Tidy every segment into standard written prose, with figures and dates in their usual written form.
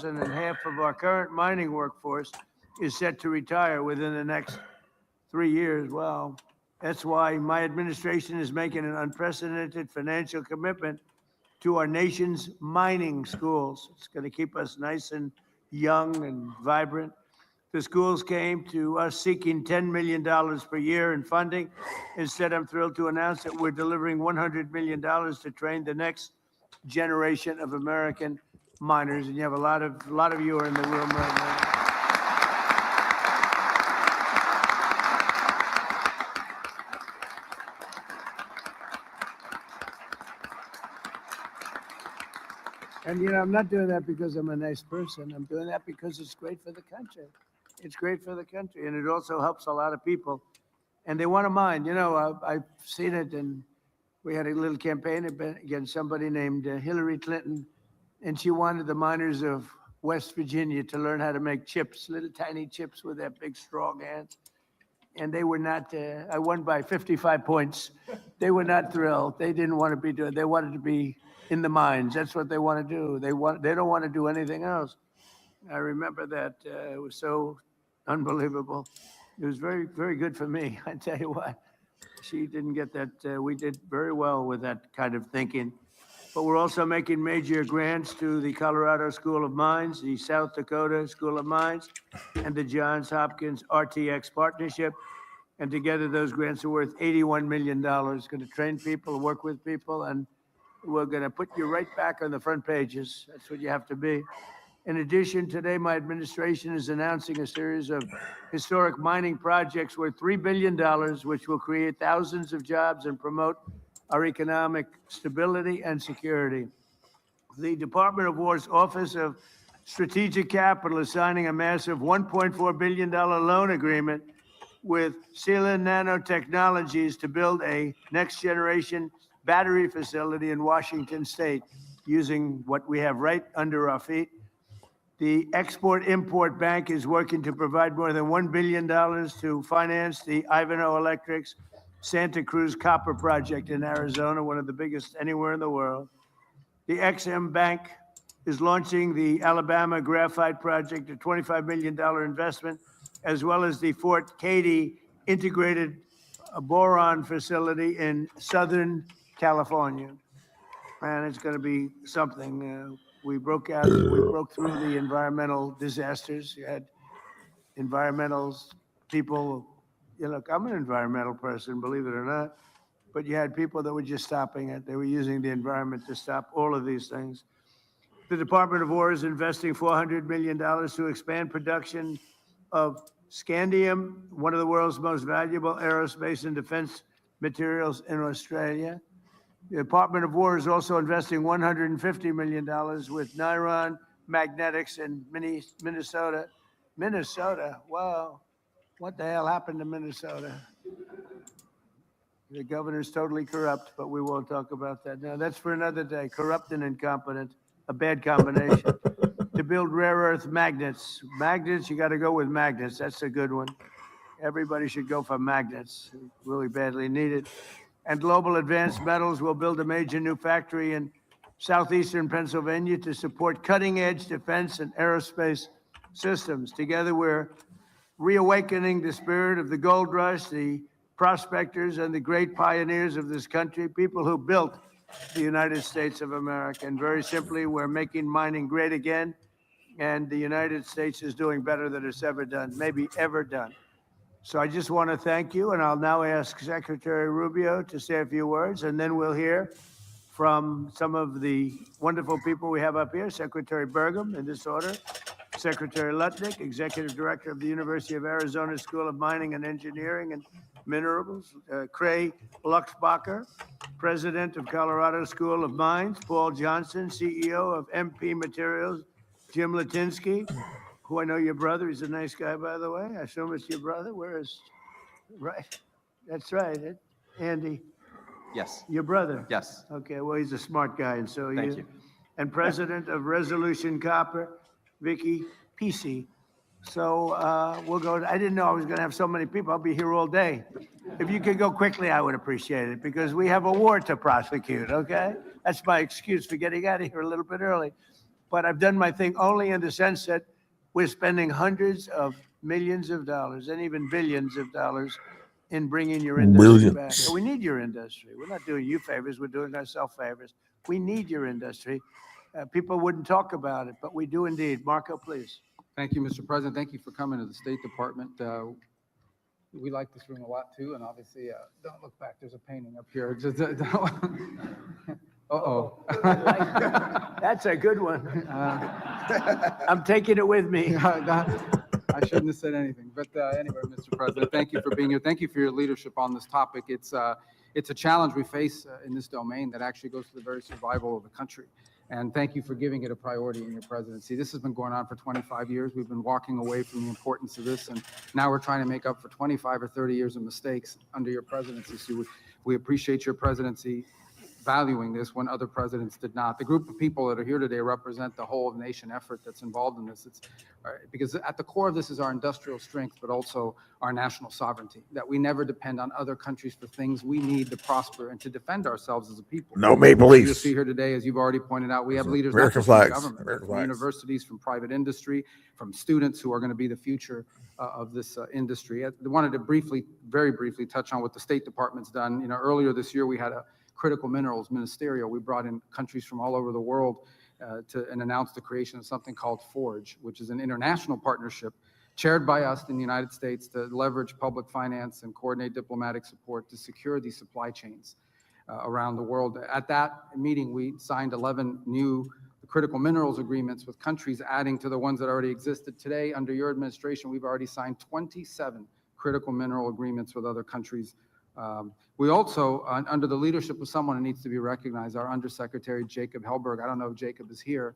and half of our current mining workforce is set to retire within the next 3 years. Well, that's why my administration is making an unprecedented financial commitment to our nation's mining schools. It's going to keep us nice and young and vibrant. The schools came to us seeking $10 million per year in funding. Instead, I'm thrilled to announce that we're delivering $100 million to train the next generation of American miners. And you have a lot of you are in the room right now. And, I'm not doing that because I'm a nice person. I'm doing that because it's great for the country. It's great for the country. And it also helps a lot of people. And they want to mine. I've seen it. And we had a little campaign against somebody named Hillary Clinton. And she wanted the miners of West Virginia to learn how to make chips, little tiny chips with their big, strong hands. And they were not, I won by 55 points. They were not thrilled. They didn't want to be doing, they wanted to be in the mines. That's what they want to do. They don't want to do anything else. I remember that. It was so unbelievable. It was very, very good for me. I tell you what, she didn't get that. We did very well with that kind of thinking. But we're also making major grants to the Colorado School of Mines, the South Dakota School of Mines, and the Johns Hopkins RTX Partnership. And together, those grants are worth $81 million. Going to train people, work with people, and we're going to put you right back on the front pages. That's what you have to be. In addition, today, my administration is announcing a series of historic mining projects worth $3 billion, which will create thousands of jobs and promote our economic stability and security. The Department of War's Office of Strategic Capital is signing a massive $1.4 billion loan agreement with Sealand Nanotechnologies to build a next-generation battery facility in Washington State using what we have right under our feet. The Export-Import Bank is working to provide more than $1 billion to finance the Ivanhoe Electric's Santa Cruz Copper Project in Arizona, one of the biggest anywhere in the world. The Ex-Im Bank is launching the Alabama Graphite Project, a $25 million investment, as well as the Fort Cady Integrated Boron Facility in Southern California. And it's going to be something. We broke through the environmental disasters. You had environmental people. Look, I'm an environmental person, believe it or not, but you had people that were just stopping it. They were using the environment to stop all of these things. The Department of War is investing $400 million to expand production of scandium, one of the world's most valuable aerospace and defense materials in Australia. The Department of War is also investing $150 million with Niron Magnetics in Minnesota. Minnesota, wow. What the hell happened to Minnesota? The governor's totally corrupt, but we won't talk about that now. That's for another day. Corrupt and incompetent, a bad combination. To build rare earth magnets. Magnets, you got to go with magnets. That's a good one. Everybody should go for magnets. Really badly needed. And Global Advanced Metals will build a major new factory in southeastern Pennsylvania to support cutting-edge defense and aerospace systems. Together, we're reawakening the spirit of the gold rush, the prospectors and the great pioneers of this country, people who built the United States of America. And very simply, we're making mining great again. And the United States is doing better than it's ever done, maybe ever done. So I just want to thank you. And I'll now ask Secretary Rubio to say a few words, and then we'll hear from some of the wonderful people we have up here. Secretary Burgum, in this order. Secretary Lutnick, Executive Director of the University of Arizona School of Mining and Engineering and Minerals. Cray Luxbacher, President of Colorado School of Mines. Paul Johnson, CEO of MP Materials. Jim Litinsky, who I know your brother. He's a nice guy, by the way. I assume it's your brother. Where is, right? That's right, Andy. Yes. Your brother? Yes. Okay, well, he's a smart guy, and so Thank you. And President of Resolution Copper, Vicky Pesce. So we'll go. I didn't know I was going to have so many people. I'll be here all day. If you could go quickly, I would appreciate it, because we have a war to prosecute, okay? That's my excuse for getting out of here a little bit early. but I've done my thing only in the sense that we're spending hundreds of millions of dollars and even billions of dollars in bringing your industry back. So we need your industry. We're not doing you favors, we're doing ourselves favors. We need your industry. People wouldn't talk about it, but we do indeed. Marco, please. Thank you, Mr. President. Thank you for coming to the State Department. We like this room a lot too, and obviously, don't look back. There's a painting up here. Uh-oh. That's a good one. I'm taking it with me. I shouldn't have said anything, but anyway, Mr. President, thank you for being here. Thank you for your leadership on this topic. It's a challenge we face in this domain that actually goes to the very survival of the country. And thank you for giving it a priority in your presidency. This has been going on for 25 years. We've been walking away from the importance of this, and now we're trying to make up for 25 or 30 years of mistakes under your presidency. So we appreciate your presidency valuing this when other presidents did not. The group of people that are here today represent the whole nation effort that's involved in this. It's because at the core of this is our industrial strength, but also our national sovereignty, that we never depend on other countries for things we need to prosper and to defend ourselves as a people. No Maple Leafs. You'll see here today, as you've already pointed out, we have leaders American not just from flags. government, American from flags. universities, from private industry, from students who are going to be the future of this industry. I wanted to very briefly touch on what the State Department's done. Earlier this year, we had a critical minerals ministerial. We brought in countries from all over the world and announced the creation of something called FORGE, which is an international partnership chaired by us in the United States to leverage public finance and coordinate diplomatic support to secure these supply chains around the world. At that meeting, we signed 11 new critical minerals agreements with countries, adding to the ones that already existed. Today, under your administration, we've already signed 27 critical mineral agreements with other countries. We also, under the leadership of someone who needs to be recognized, our Undersecretary Jacob Hellberg. I don't know if Jacob is here,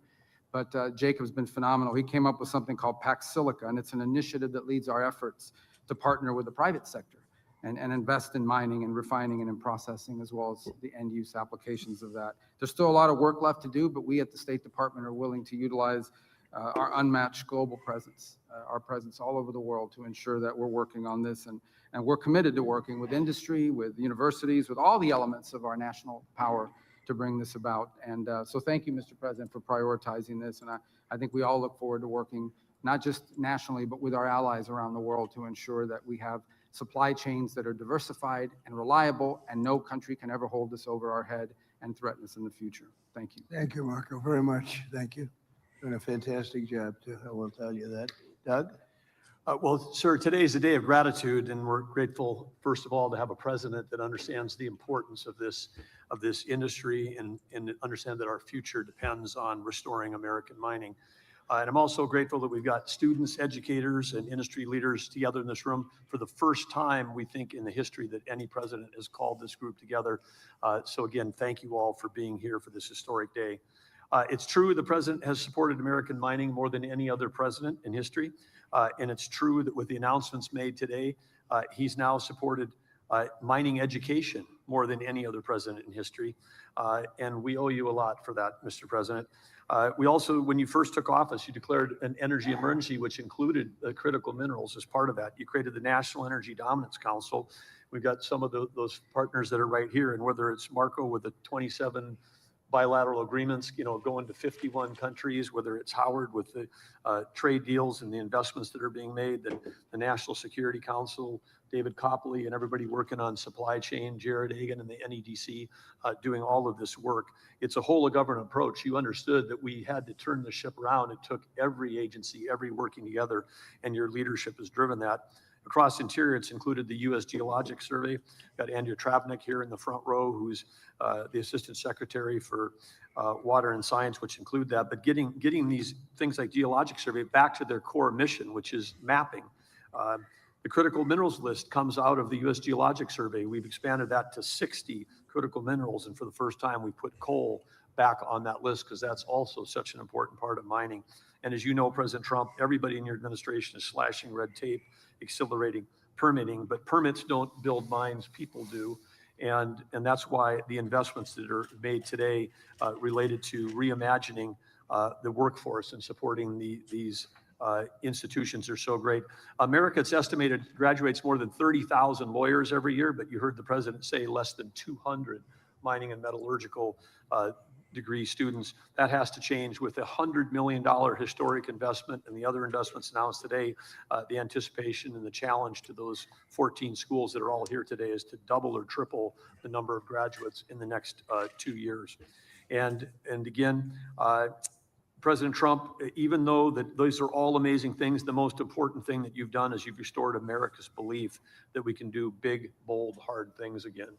but Jacob's been phenomenal. He came up with something called Pax Silica, and it's an initiative that leads our efforts to partner with the private sector and invest in mining and refining and in processing, as well as the end-use applications of that. There's still a lot of work left to do, but we at the State Department are willing to utilize our unmatched global presence, our presence all over the world to ensure that we're working on this. And we're committed to working with industry, with universities, with all the elements of our national power to bring this about. And so thank you, Mr. President, for prioritizing this. And I think we all look forward to working not just nationally, but with our allies around the world to ensure that we have supply chains that are diversified and reliable, and no country can ever hold this over our head and threaten us in the future. Thank you. Thank you, Marco, very much. Thank you. Doing a fantastic job, too. I will tell you that. Doug? Well, sir, today is a day of gratitude, and we're grateful, first of all, to have a president that understands the importance of this industry and understand that our future depends on restoring American mining. And I'm also grateful that we've got students, educators, and industry leaders together in this room for the first time, we think, in the history that any president has called this group together. So again, thank you all for being here for this historic day. It's true the president has supported American mining more than any other president in history. And it's true that with the announcements made today, he's now supported mining education more than any other president in history. And we owe you a lot for that, Mr. President. We also, when you first took office, you declared an energy emergency, which included critical minerals as part of that. You created the National Energy Dominance Council. We've got some of those partners that are right here, and whether it's Marco with the 27 bilateral agreements, going to 51 countries, whether it's Howard with the trade deals and the investments that are being made, the National Security Council, David Copley and everybody working on supply chain, Jared Hagan and the NEDC doing all of this work. It's a whole of government approach. You understood that we had to turn the ship around. It took every agency, every working together, and your leadership has driven that. Across Interior, it's included the U.S. Geologic Survey. Got Andrea Travnik here in the front row, who's the Assistant Secretary for Water and Science, which include that. But getting these things like Geologic Survey back to their core mission, which is mapping. The critical minerals list comes out of the U.S. Geologic Survey. We've expanded that to 60 critical minerals, and for the first time, we put coal back on that list because that's also such an important part of mining. And as you know, President Trump, everybody in your administration is slashing red tape, accelerating permitting, but permits don't build mines, people do. And that's why the investments that are made today related to reimagining the workforce and supporting these institutions are so great. America, it's estimated, graduates more than 30,000 lawyers every year, but you heard the president say less than 200 mining and metallurgical degree students. That has to change with a $100 million historic investment and the other investments announced today. The anticipation and the challenge to those 14 schools that are all here today is to double or triple the number of graduates in the next 2 years. And again, President Trump, even though that those are all amazing things, the most important thing that you've done is you've restored America's belief that we can do big, bold, hard things again.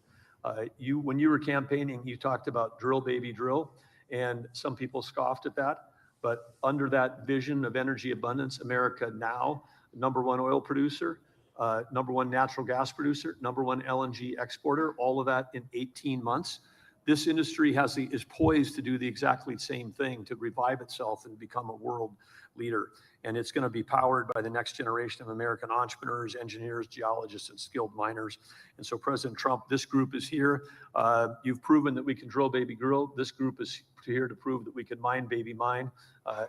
When you were campaigning, you talked about drill, baby, drill, and some people scoffed at that. But under that vision of energy abundance, America now, #1 oil producer, #1 natural gas producer, #1 LNG exporter, all of that in 18 months. This industry is poised to do the exactly same thing, to revive itself and become a world leader. And it's going to be powered by the next generation of American entrepreneurs, engineers, geologists, and skilled miners. And so President Trump, this group is here. You've proven that we can drill, baby, drill. This group is here to prove that we can mine, baby, mine.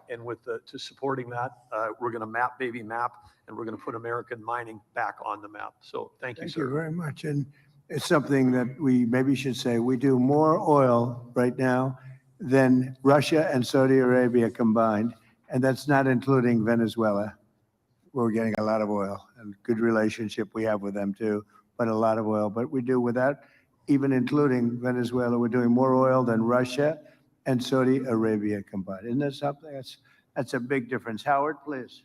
And to supporting that, we're going to map, baby, map, and we're going to put American mining back on the map. So thank you, sir. Thank you very much. And it's something that we maybe should say. We do more oil right now than Russia and Saudi Arabia combined. And that's not including Venezuela. We're getting a lot of oil and good relationship we have with them too, but a lot of oil. But we do without even including Venezuela, we're doing more oil than Russia and Saudi Arabia combined. Isn't that something? That's a big difference. Howard, please.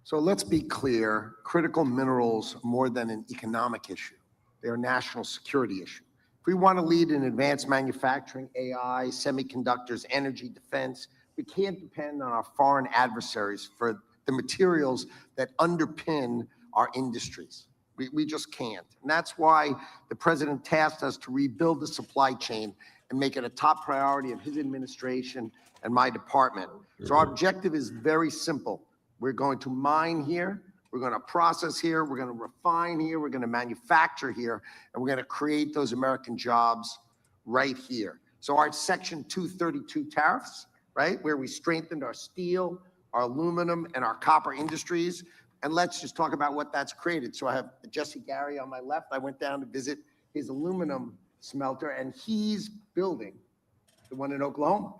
So let's be clear, critical minerals are more than an economic issue. They're a national security issue. If we want to lead in advanced manufacturing, AI, semiconductors, energy, defense, we can't depend on our foreign adversaries for the materials that underpin our industries. We just can't. And that's why the president tasked us to rebuild the supply chain and make it a top priority of his administration and my department. So our objective is very simple. We're going to mine here. We're going to process here, we're going to refine here, we're going to manufacture here, and we're going to create those American jobs right here. So our Section 232 tariffs, right, where we strengthened our steel, our aluminum, and our copper industries, and let's just talk about what that's created. So I have Jesse Gary on my left. I went down to visit his aluminum smelter, and he's building the one in Oklahoma.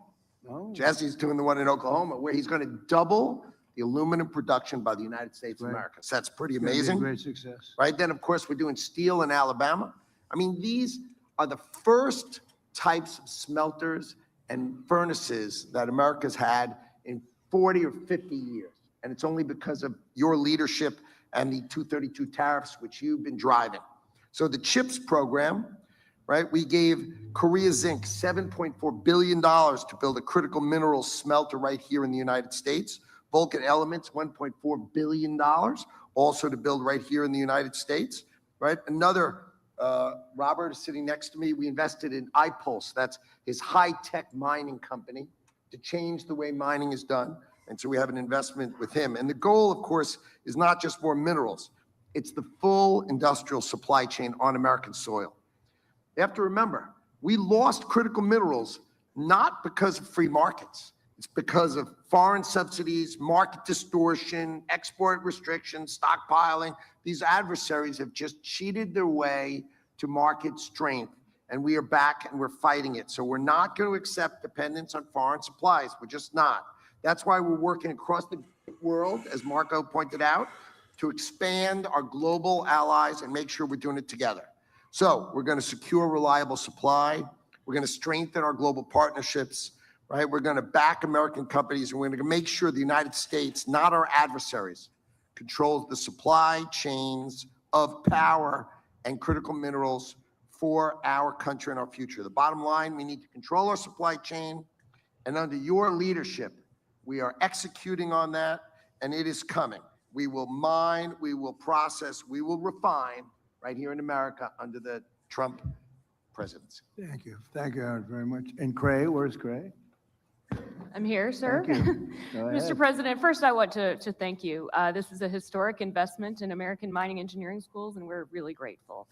Oh. Jesse's doing the one in Oklahoma, where he's going to double the aluminum production by the United States of Right. America. So that's pretty It's gonna be a amazing, great success. right? Then, of course, we're doing steel in Alabama. I mean, these are the first types of smelters and furnaces that America's had in 40 or 50 years. And it's only because of your leadership and the 232 tariffs, which you've been driving. So the CHIPS program, right? We gave Korea Zinc $7.4 billion to build a critical mineral smelter right here in the United States. Vulcan Elements, $1.4 billion, also to build right here in the United States, right? Another, Robert is sitting next to me. We invested in iPulse. That's his high-tech mining company to change the way mining is done. And so we have an investment with him. And the goal, of course, is not just more minerals. It's the full industrial supply chain on American soil. You have to remember, we lost critical minerals not because of free markets. It's because of foreign subsidies, market distortion, export restrictions, stockpiling. These adversaries have just cheated their way to market strength, and we are back and we're fighting it. So we're not going to accept dependence on foreign supplies. We're just not. That's why we're working across the world, as Marco pointed out, to expand our global allies and make sure we're doing it together. So we're going to secure reliable supply. We're going to strengthen our global partnerships. Right? We're going to back American companies, and we're going to make sure the United States, not our adversaries, controls the supply chains of power and critical minerals for our country and our future. The bottom line, we need to control our supply chain, and under your leadership, we are executing on that, and it is coming. We will mine, we will process, we will refine right here in America under the Trump presidency. Thank you. Thank you, Howard, very much. And Cray, where's Cray? I'm here, sir. Thank you. Go Mr. ahead. President, first I want to thank you. This is a historic investment in American mining engineering schools, and we're really grateful.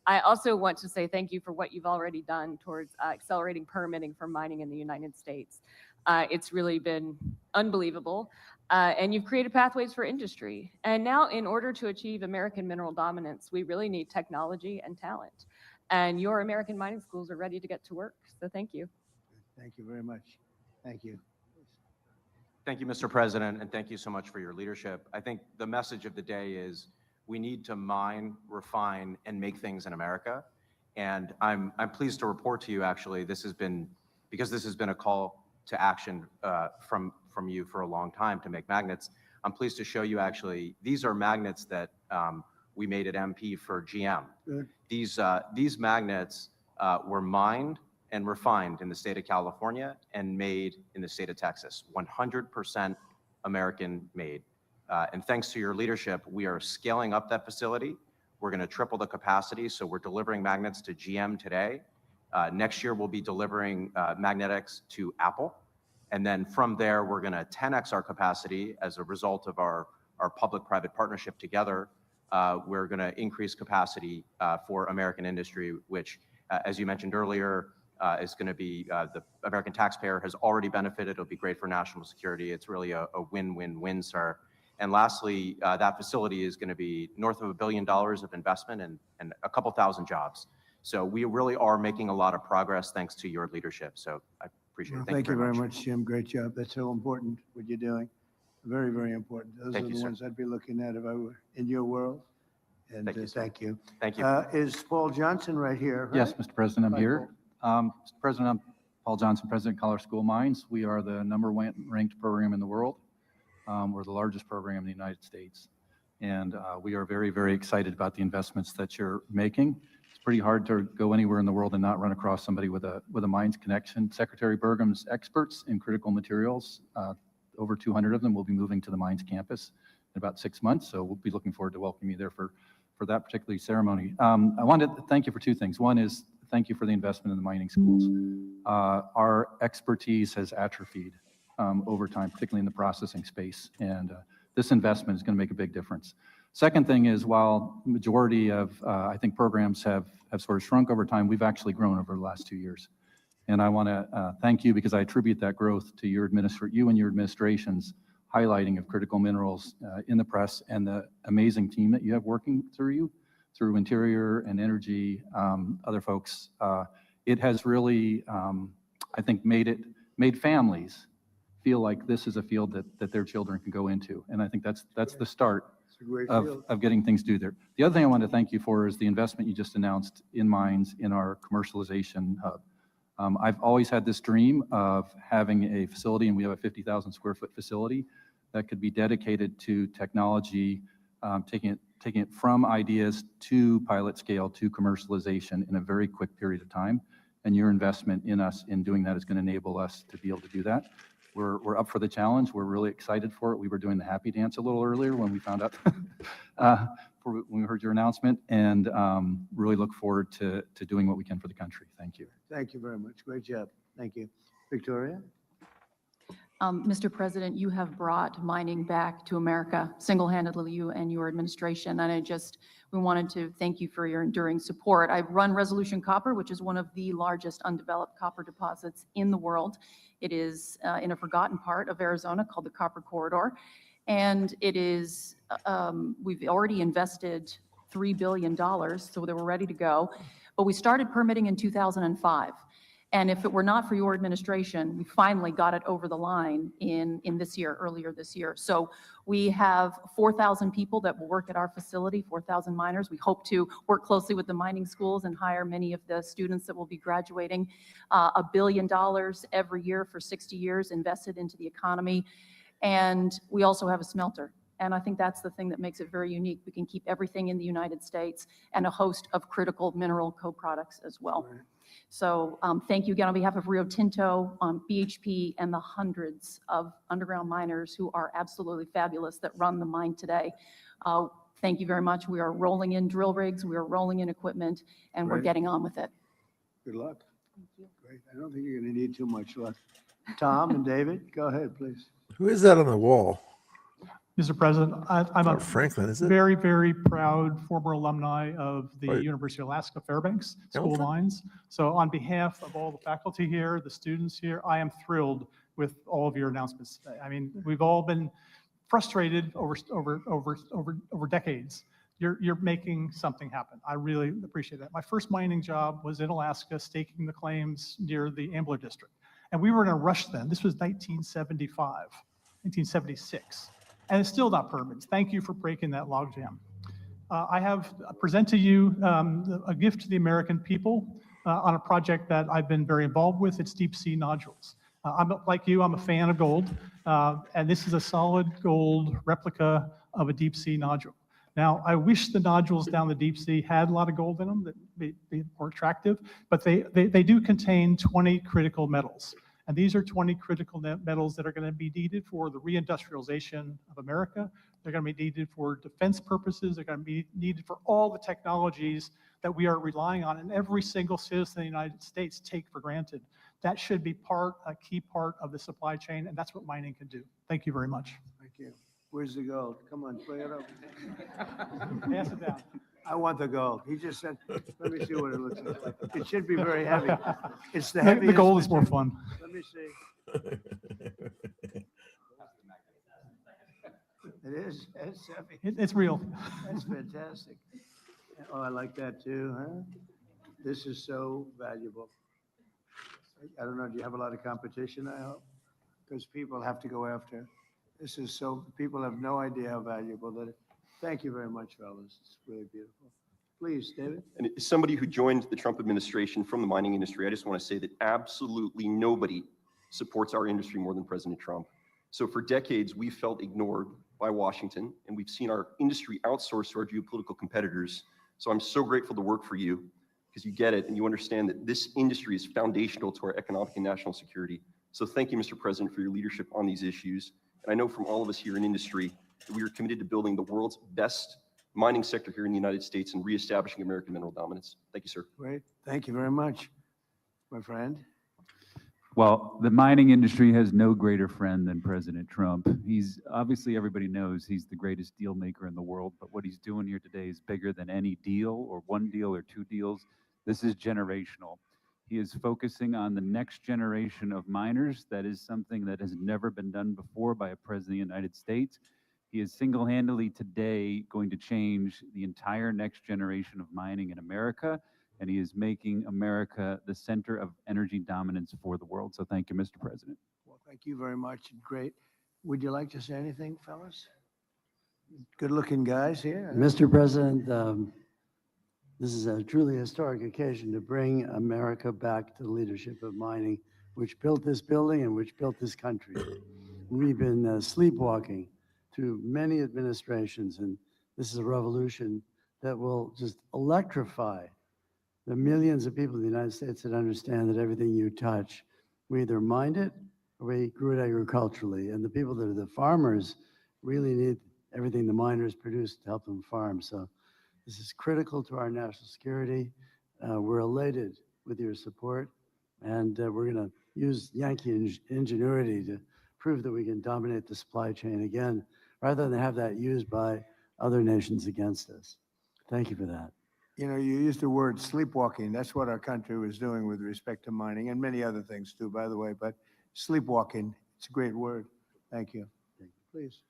I also want to say thank you for what you've already done towards accelerating permitting for mining in the United States. It's really been unbelievable, and you've created pathways for industry. And now, in order to achieve American mineral dominance, we really need technology and talent. And your American mining schools are ready to get to work, so thank you. Thank you very much. Thank you. Thank you, Mr. President, and thank you so much for your leadership. I think the message of the day is we need to mine, refine, and make things in America. And I'm pleased to report to you, actually, because this has been a call to action from you for a long time to make magnets. I'm pleased to show you, actually, these are magnets that we made at MP for GM. Good. These magnets were mined and refined in the state of California and made in the state of Texas, 100% American made. And thanks to your leadership, we are scaling up that facility. We're going to triple the capacity. So we're delivering magnets to GM today. Next year, we'll be delivering magnetics to Apple. And then from there, we're going to 10x our capacity as a result of our public-private partnership together. We're going to increase capacity for American industry, which, as you mentioned earlier, is going to be the American taxpayer has already benefited. It'll be great for national security. It's really a win-win-win, sir. And lastly, that facility is going to be north of $1 billion of investment and a couple thousand jobs. So we really are making a lot of progress thanks to your leadership. So I appreciate it. Well, thank you very much, Jim. Great job. That's so important, what you're doing. Very, very important. Those Thank are you, the sir. ones I'd be looking at if I were in your world. And Thank you, sir. thank you. Thank you. Is Paul Johnson right here? Right? Yes, Mr. President, I'm Hi, here. Mr. President, I'm Paul Johnson, President of Colorado School Mines. We are the #1 ranked program in the world. We're the largest program in the United States. And we are very, very excited about the investments that you're making. It's pretty hard to go anywhere in the world and not run across somebody with a mines connection. Secretary Burgum's experts in critical materials, over 200 of them will be moving to the mines campus in about 6 months. So we'll be looking forward to welcoming you there for that particular ceremony. I wanted to thank you for two things. One is thank you for the investment in the mining schools. Our expertise has atrophied over time, particularly in the processing space. And this investment is going to make a big difference. Second thing is, while the majority of, I think, programs have sort of shrunk over time, we've actually grown over the last 2 years. And I want to thank you because I attribute that growth to you and your administration's highlighting of critical minerals in the press and the amazing team that you have working through Interior and Energy, other folks. It has really, I think, made families feel like this is a field that their children can go into. And I think that's the start It's a great of field. getting things due there. The other thing I want to thank you for is the investment you just announced in mines in our commercialization hub. I've always had this dream of having a facility, and we have a 50,000 square foot facility that could be dedicated to technology, taking it from ideas to pilot scale to commercialization in a very quick period of time. And your investment in us in doing that is going to enable us to be able to do that. We're up for the challenge. We're really excited for it. We were doing the happy dance a little earlier when we found out, when we heard your announcement, and really look forward to doing what we can for the country. Thank you. Thank you very much. Great job. Thank you. Victoria? Mr. President, you have brought mining back to America single-handedly, you and your administration, and we wanted to thank you for your enduring support. I run Resolution Copper, which is one of the largest undeveloped copper deposits in the world. It is in a forgotten part of Arizona called the Copper Corridor, and it is, we've already invested $3 billion, so they were ready to go, but we started permitting in 2005. And if it were not for your administration, we finally got it over the line in this year, earlier this year. So we have 4,000 people that will work at our facility, 4,000 miners. We hope to work closely with the mining schools and hire many of the students that will be graduating. $1 billion every year for 60 years invested into the economy. And we also have a smelter. And I think that's the thing that makes it very unique. We can keep everything in the United States and a host of critical mineral co-products as well. Right. So thank you again on behalf of Rio Tinto, BHP, and the hundreds of underground miners who are absolutely fabulous that run the mine today. Thank you very much. We are rolling in drill rigs, we are rolling in equipment, and we're Great. getting on with it. Good luck. Thank you. Great. I don't think you're going to need too much luck. Tom and David, go ahead, please. Who is that on the wall? Mr. President, I'm Oh, a Franklin, is it? very, very proud former alumni of the Right. University of Alaska Fairbanks School of Hamilton? Mines. So on behalf of all the faculty here, the students here, I am thrilled with all of your announcements today. I mean, we've all been frustrated over decades. You're making something happen. I really appreciate that. My first mining job was in Alaska, staking the claims near the Ambler District. And we were in a rush then. This was 1975, 1976, and it's still not permits. Thank you for breaking that logjam. I have present to you a gift to the American people on a project that I've been very involved with. It's deep sea nodules. Like you, I'm a fan of gold, and this is a solid gold replica of a deep sea nodule. Now, I wish the nodules down the deep sea had a lot of gold in them that be more attractive, but they do contain 20 critical metals. And these are 20 critical metals that are going to be needed for the reindustrialization of America. They're going to be needed for defense purposes. They're going to be needed for all the technologies that we are relying on, and every single citizen in the United States take for granted. That should be a key part of the supply chain, and that's what mining can do. Thank you very much. Thank you. Where's the gold? Come on, bring it up. Pass it down. I want the gold. He just said, let me see what it looks like. It should be very heavy. It's the The heaviest. gold is more fun. Let me see. It is, it's heavy. It's real. That's fantastic. Oh, I like that too, huh? This is so valuable. I don't know, do you have a lot of competition, I hope? Because people have to go after. This is so, people have no idea how valuable that is. Thank you very much, fellas. It's really beautiful. Please, David. And as somebody who joined the Trump administration from the mining industry, I just want to say that absolutely nobody supports our industry more than President Trump. So for decades, we felt ignored by Washington, and we've seen our industry outsourced to our geopolitical competitors. So I'm so grateful to work for you because you get it and you understand that this industry is foundational to our economic and national security. So thank you, Mr. President, for your leadership on these issues. And I know from all of us here in industry that we are committed to building the world's best mining sector here in the United States and reestablishing American mineral dominance. Thank you, sir. Great. Thank you very much, my friend. Well, the mining industry has no greater friend than President Trump. He's obviously, everybody knows he's the greatest deal maker in the world, but what he's doing here today is bigger than any deal or one deal or two deals. This is generational. He is focusing on the next generation of miners. That is something that has never been done before by a president of the United States. He is single-handedly today going to change the entire next generation of mining in America, and he is making America the center of energy dominance for the world. So thank you, Mr. President. Well, thank you very much. Great. Would you like to say anything, fellas? Good-looking guys here. Mr. President, this is a truly historic occasion to bring America back to the leadership of mining, which built this building and which built this country. We've been sleepwalking through many administrations, and this is a revolution that will just electrify the millions of people in the United States that understand that everything you touch, we either mined it or we grew it agriculturally. And the people that are the farmers really need everything the miners produce to help them farm. So this is critical to our national security. We're elated with your support, and we're going to use Yankee ingenuity to prove that we can dominate the supply chain again, rather than have that used by other nations against us. Thank you for that. You know, you used the word sleepwalking. That's what our country was doing with respect to mining and many other things too, by the way. But sleepwalking, it's a great word. Thank you. Please.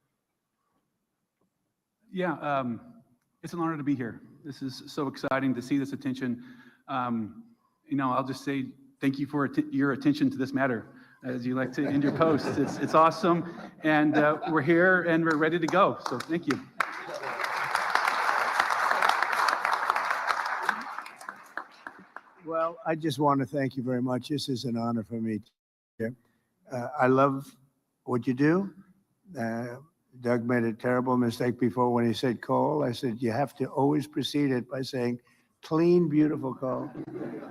Yeah, it's an honor to be here. This is so exciting to see this attention. I'll just say thank you for your attention to this matter, as you like to end your posts. It's awesome, and we're here and we're ready to go. So thank you. Well, I just want to thank you very much. This is an honor for me. I love what you do. Doug made a terrible mistake before when he said coal. I said, you have to always precede it by saying clean, beautiful coal.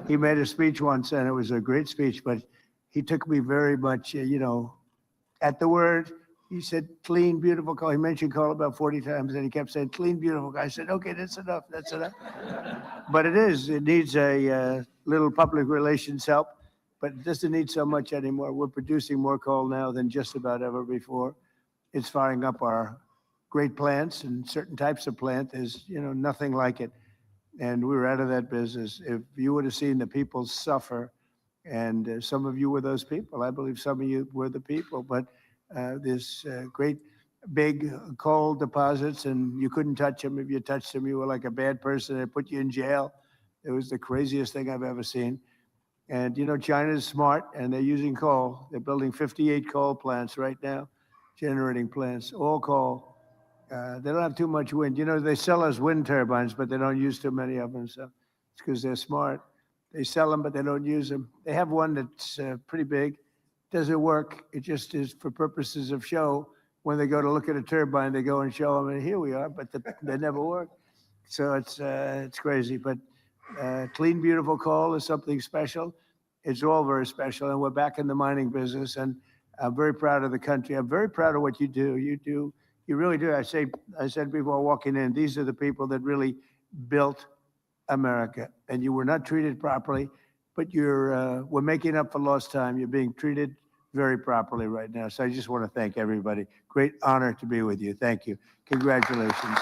He made a speech once, and it was a great speech, but he took me very much, at the word. He said, clean, beautiful coal. He mentioned coal about 40 times, and he kept saying, clean, beautiful coal. I said, okay, that's enough, that's enough. But it needs a little public relations help, but it doesn't need so much anymore. We're producing more coal now than just about ever before. It's firing up our great plants, and certain types of plant is, nothing like it. And we're out of that business. If you would have seen the people suffer, and some of you were those people, I believe some of you were the people, but this great big coal deposits, and you couldn't touch them. If you touched them, you were like a bad person. They put you in jail. It was the craziest thing I've ever seen. And, you know, China's smart and they're using coal. They're building 58 coal plants right now, generating plants, all coal. They don't have too much wind. You know, they sell us wind turbines, but they don't use too many of them. So it's because they're smart. They sell them, but they don't use them. They have one that's pretty big. Doesn't work. It just is for purposes of show. When they go to look at a turbine, they go and show them, and here we are, but they never work. So it's crazy. But clean, beautiful coal is something special. It's all very special, and we're back in the mining business, and I'm very proud of the country. I'm very proud of what you do. You really do. I said before walking in, these are the people that really built America, and you were not treated properly, but we're making up for lost time. You're being treated very properly right now. So I just want to thank everybody. Great honor to be with you. Thank you. Congratulations.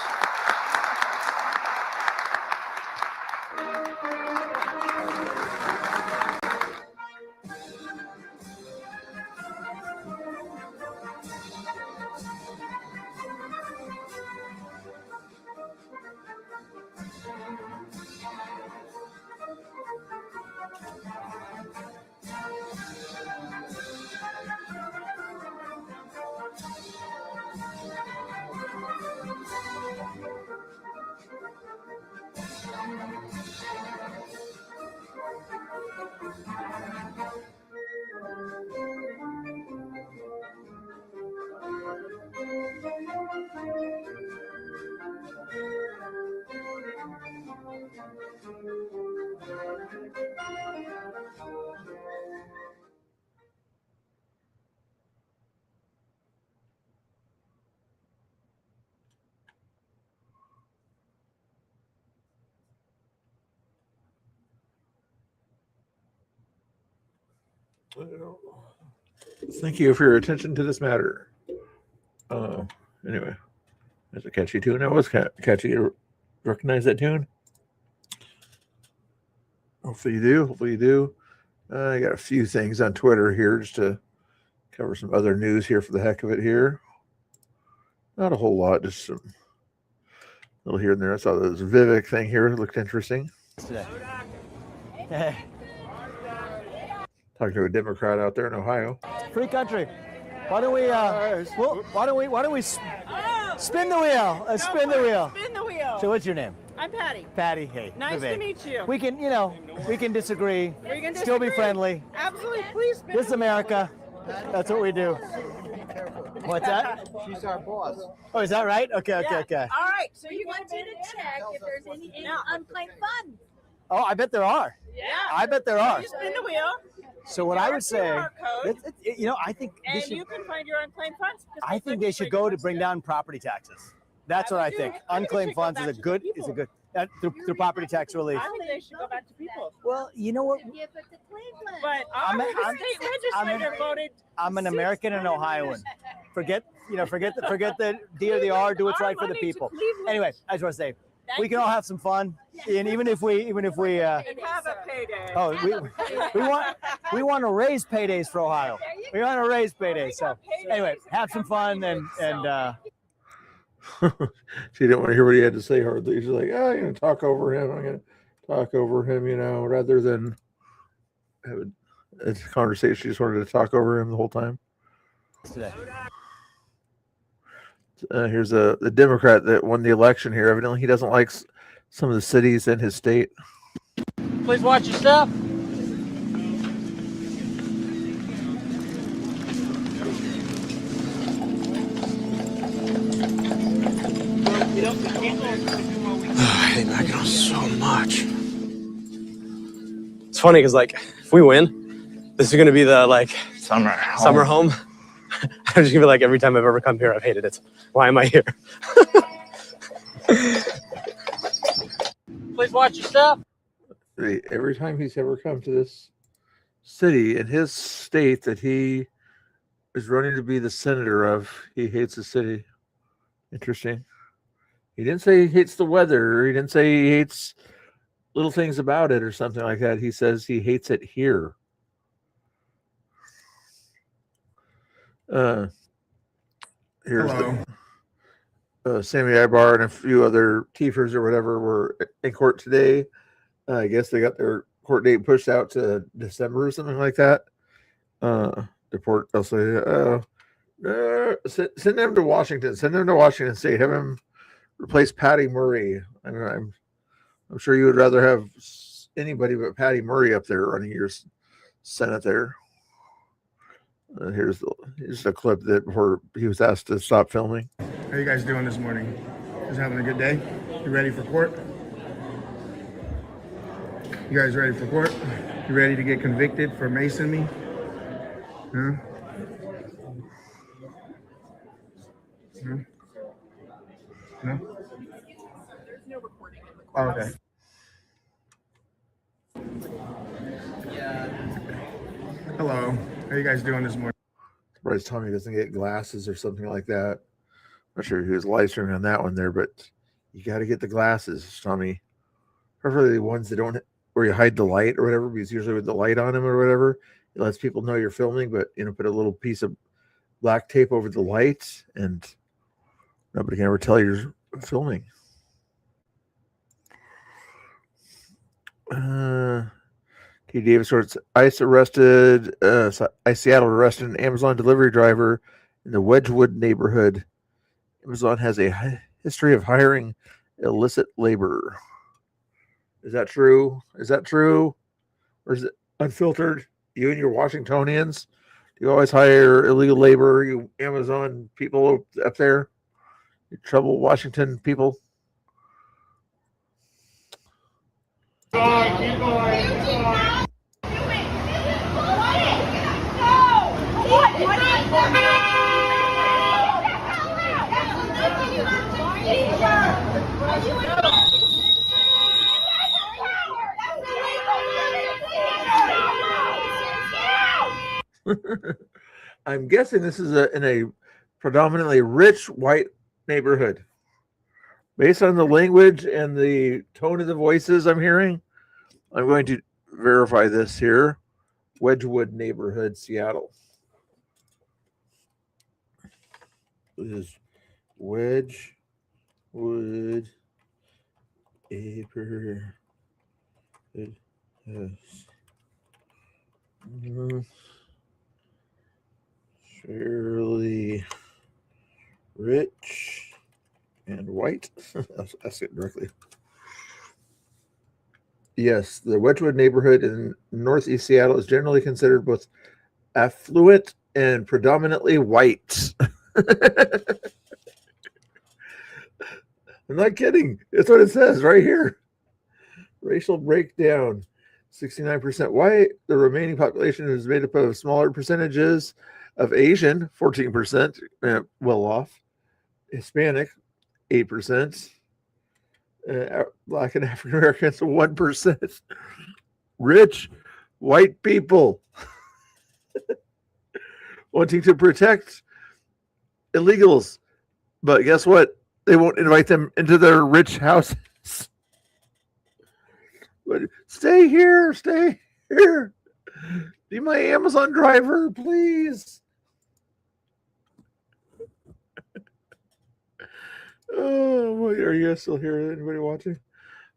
Thank you for your attention to this matter. Anyway, that's a catchy tune. That was catchy. You recognize that tune? Hopefully you do. Hopefully you do. I got a few things on Twitter here just to cover some other news here for the heck of it here. Not a whole lot, just some little here and there. I saw this Vivek thing here. It looked interesting. Talking to a Democrat out there in Ohio. Free country. Why don't we spin the wheel? Spin the wheel. Spin the wheel. So what's your name? I'm Patty. Patty. Hey. Nice Vivek. to meet you. We can disagree. We can Still be disagree. friendly. Absolutely. Please spin This is the wheel. America. That's what we do. What's that? She's our boss. Oh, is that right? Okay. Yeah. Okay. All right. So you want you to check if there's any unclaimed funds. Oh, I bet there are. Yeah. I bet there are. You spin the wheel. So what I would say, QR code, I think and this should, you can find your unclaimed funds. I think they should go to bring down property taxes. That's what I think. Unclaimed funds is a good through property tax relief. I think they should go back to people. Well, you know what? Give it to Cleveland. But our state legislature voted. I'm an American and Ohioan. Forget the D or the R. Do what's right for the people. Anyway, I just want to say, we can all have some fun, and even if we And have a payday. we want to raise paydays for Ohio. We want to raise paydays. So anyway, have some fun and. She didn't want to hear what he had to say hardly. She's like, I'm going to talk over him. I'm going to talk over him, rather than have a conversation. She just wanted to talk over him the whole time. Today. Here's the Democrat that won the election here. Evidently, he doesn't like some of the cities in his state. Please watch your step. I hate Mackinac so much. It's funny because, if we win, this is going to be the, summer home. I'm just going to be every time I've ever come here, I've hated it. Why am I here? Please watch your step. Every time he's ever come to this city in his state that he is running to be the senator of, he hates the city. Interesting. He didn't say he hates the weather. He didn't say he hates little things about it or something like that. He says he hates it here. Here's Sammy Ibar and a few other Tiefers or whatever were in court today. I guess they got their court date pushed out to December or something like that. Deport, I'll say, send him to Washington. Send him to Washington State. Have him replace Patty Murray. I'm sure you would rather have anybody but Patty Murray up there running your Senate there. Here's the clip that before he was asked to stop filming. How you guys doing this morning? Just having a good day? You ready for court? You guys ready for court? You ready to get convicted for masonry? Huh? No? No? Oh, okay. Hello. How you guys doing this morning? Surprised Tommy doesn't get glasses or something like that. Not sure he was live streaming on that one there, but you got to get the glasses, Tommy. Preferably the ones that don't where you hide the light or whatever, because usually with the light on them or whatever, it lets people know you're filming. But put a little piece of black tape over the light, and nobody can ever tell you're filming. T. Davis reports ICE Seattle arrested an Amazon delivery driver in the Wedgwood neighborhood. Amazon has a history of hiring illicit labor. Is that true? Is that true? Or is it unfiltered? You and your Washingtonians, do you always hire illegal labor? You Amazon people up there? You trouble Washington people? I'm guessing this is in a predominantly rich white neighborhood. Based on the language and the tone of the voices I'm hearing, I'm going to verify this here. Wedgwood neighborhood, Seattle. This is Wedgwood neighborhood. Fairly rich and white. I'll ask it directly. Yes, the Wedgwood neighborhood in northeast Seattle is generally considered both affluent and predominantly white. I'm not kidding. It's what it says right here. Racial breakdown, 69% white. The remaining population is made up of smaller percentages of Asian, 14%, well off. Hispanic, 8%. Black and African Americans, 1%. Rich white people wanting to protect illegals. But guess what? They won't invite them into their rich houses. But stay here, stay here. Be my Amazon driver, please. Oh, wait, are you guys still here? Anybody watching?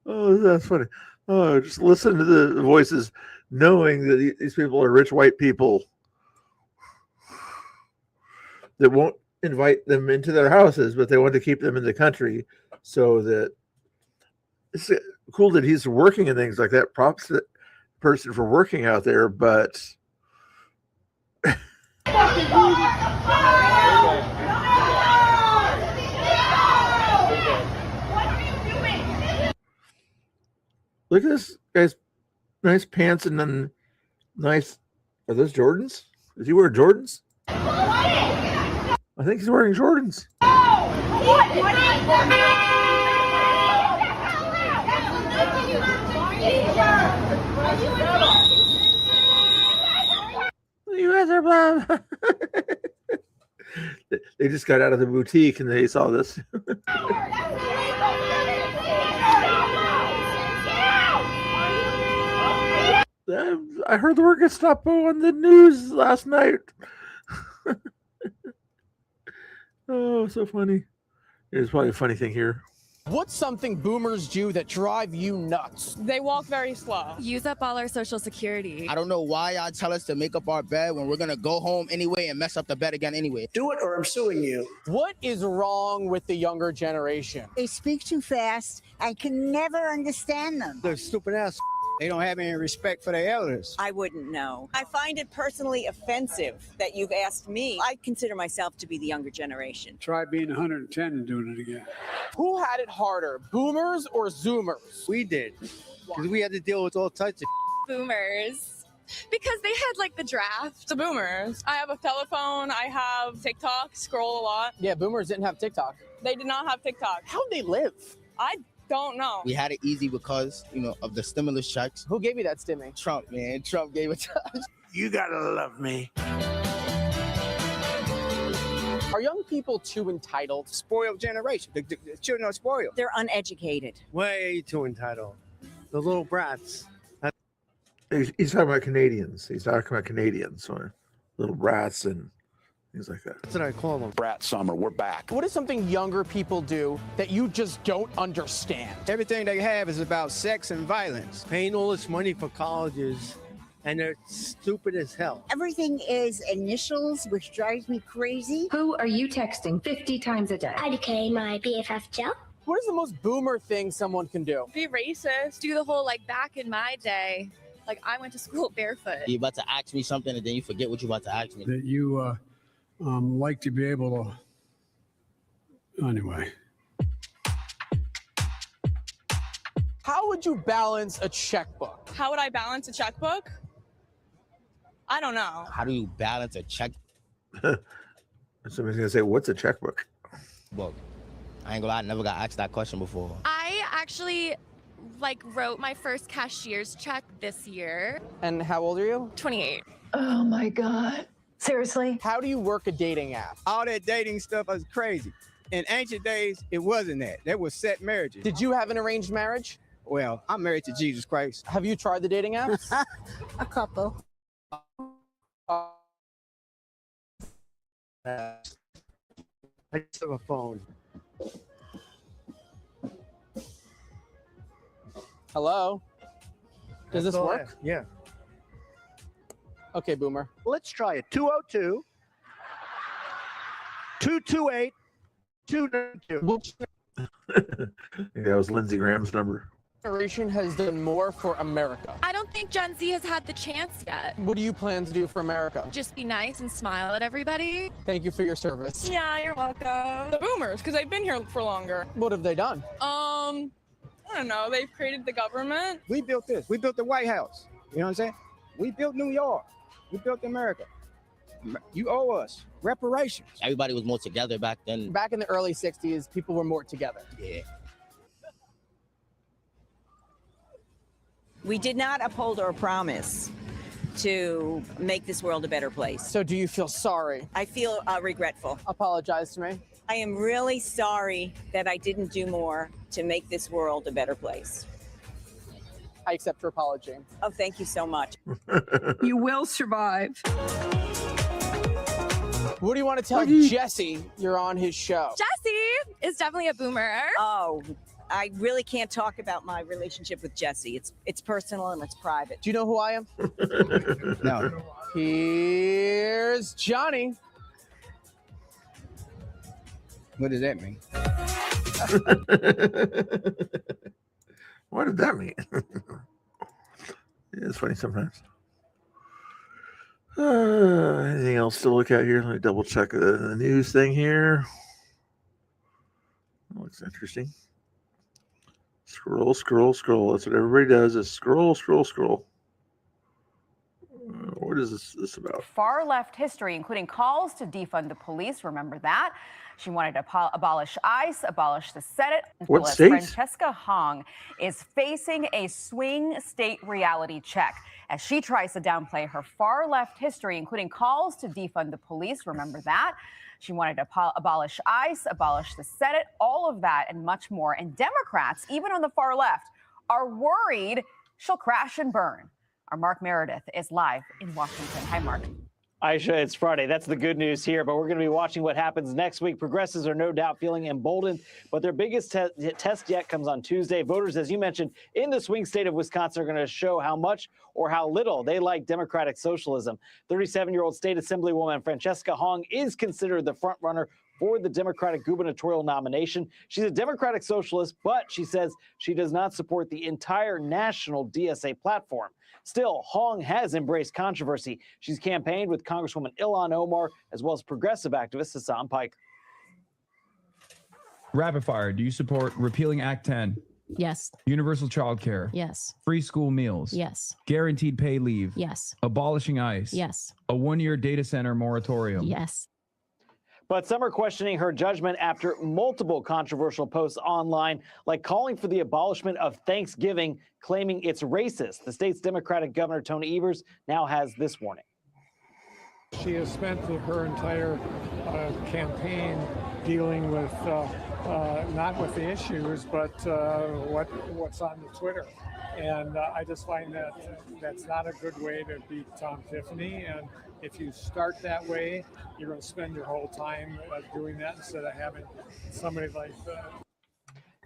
Oh, that's funny. Oh, just listen to the voices, knowing that these people are rich white people that won't invite them into their houses, but they want to keep them in the country. So that it's cool that he's working and things like that. Props to that person for working out there, but look at this guy's nice pants and then nice. Are those Jordans? Does he wear Jordans? I think he's wearing Jordans. You guys are blah. They just got out of the boutique and they saw this. I heard the word Gestapo on the news last night. Oh, so funny. There's probably a funny thing here. What's something boomers do that drive you nuts? They walk very slow. Use up all our Social Security. I don't know why y'all tell us to make up our bed when we're gonna go home anyway and mess up the bed again anyway. Do it or I'm suing you. What is wrong with the younger generation? They speak too fast. I can never understand them. They're stupid ass. They don't have any respect for their elders. I wouldn't know. I find it personally offensive that you've asked me. I consider myself to be the younger generation. Try being 110 and doing it again. Who had it harder, boomers or zoomers? We did, because we had to deal with all types of Boomers. Because they had like the draft. The boomers. I have a telephone. I have TikTok. Scroll a lot. Yeah, boomers didn't have TikTok. They did not have TikTok. How'd they live? I don't know. We had it easy because, of the stimulus checks. Who gave you that stimmy? Trump, man. Trump gave it to us. You gotta love me. Are young people too entitled? Spoiled generation. The children are spoiled. They're uneducated. Way too entitled. The little brats. He's talking about Canadians. He's talking about Canadians, or little brats and things like that. That's what I call them. Brat summer, we're back. What is something younger people do that you just don't understand? Everything they have is about sex and violence. Paying all this money for colleges, and they're stupid as hell. Everything is initials, which drives me crazy. Who are you texting 50 times a day? IDK, my BFF Joe. What is the most boomer thing someone can do? Be racist. Do the whole like back in my day. Like I went to school barefoot. You're about to ask me something, and then you forget what you're about to ask me. That you like to be able to. Anyway. How would you balance a checkbook? How would I balance a checkbook? I don't know. How do you balance a check? Somebody's gonna say, "What's a checkbook?" Book. I ain't gonna lie, I never got asked that question before. I actually wrote my first cashier's check this year. And how old are you? 28. Oh my God. Seriously? How do you work a dating app? All that dating stuff is crazy. In ancient days, it wasn't that. That was set marriages. Did you have an arranged marriage? Well, I'm married to Jesus Christ. Have you tried the dating apps? A couple. I just have a phone. Hello? Does this work? Yeah. Okay, boomer. Let's try it. 202 228 292. That was Lindsey Graham's number. Generation has done more for America. I don't think Gen Z has had the chance yet. What do you plan to do for America? Just be nice and smile at everybody. Thank you for your service. Yeah, you're welcome. The boomers, because they've been here for longer. What have they done? I don't know. They've created the government. We built this. We built the White House. You know what I'm saying? We built New York. We built America. You owe us reparations. Everybody was more together back then. Back in the early 60s, people were more together. Yeah. We did not uphold our promise to make this world a better place. So do you feel sorry? I feel regretful. Apologize to me. I am really sorry that I didn't do more to make this world a better place. I accept your apology. Oh, thank you so much. You will survive. What do you want to tell Jesse? You're on his show. Jesse is definitely a boomer. Oh, I really can't talk about my relationship with Jesse. It's personal and it's private. Do you know who I am? No. Here's Johnny. What does that mean? What did that mean? It's funny sometimes. Anything else to look at here? Let me double check the news thing here. That looks interesting. Scroll, scroll, scroll. That's what everybody does, is scroll, scroll, scroll. What is this about? Far left history, including calls to defund the police. Remember that? She wanted to abolish ICE, abolish the Senate. What state? Francesca Hong is facing a swing state reality check as she tries to downplay her far left history, including calls to defund the police. Remember that? She wanted to abolish ICE, abolish the Senate, all of that and much more. And Democrats, even on the far left, are worried she'll crash and burn. Our Mark Meredith is live in Washington. Hi, Mark. Aisha, it's Friday. That's the good news here, but we're going to be watching what happens next week. Progressives are no doubt feeling emboldened, but their biggest test yet comes on Tuesday. Voters, as you mentioned, in the swing state of Wisconsin are going to show how much or how little they like democratic socialism. 37-year-old state assemblywoman Francesca Hong is considered the front runner for the Democratic gubernatorial nomination. She's a Democratic socialist, but she says she does not support the entire national DSA platform. Still, Hong has embraced controversy. She's campaigned with Congresswoman Ilhan Omar, as well as progressive activist Hassan Pike. Rapid fire. Do you support repealing Act 10? Yes. Universal child care? Yes. Free school meals? Yes. Guaranteed paid leave? Yes. Abolishing ICE? Yes. A 1-year data center moratorium? Yes. But some are questioning her judgment after multiple controversial posts online, like calling for the abolishment of Thanksgiving, claiming it's racist. The state's Democratic Governor Tony Evers now has this warning. She has spent her entire campaign dealing with not with the issues, but what's on the Twitter. And I just find that that's not a good way to beat Tom Tiffany. And if you start that way, you're going to spend your whole time doing that instead of having somebody like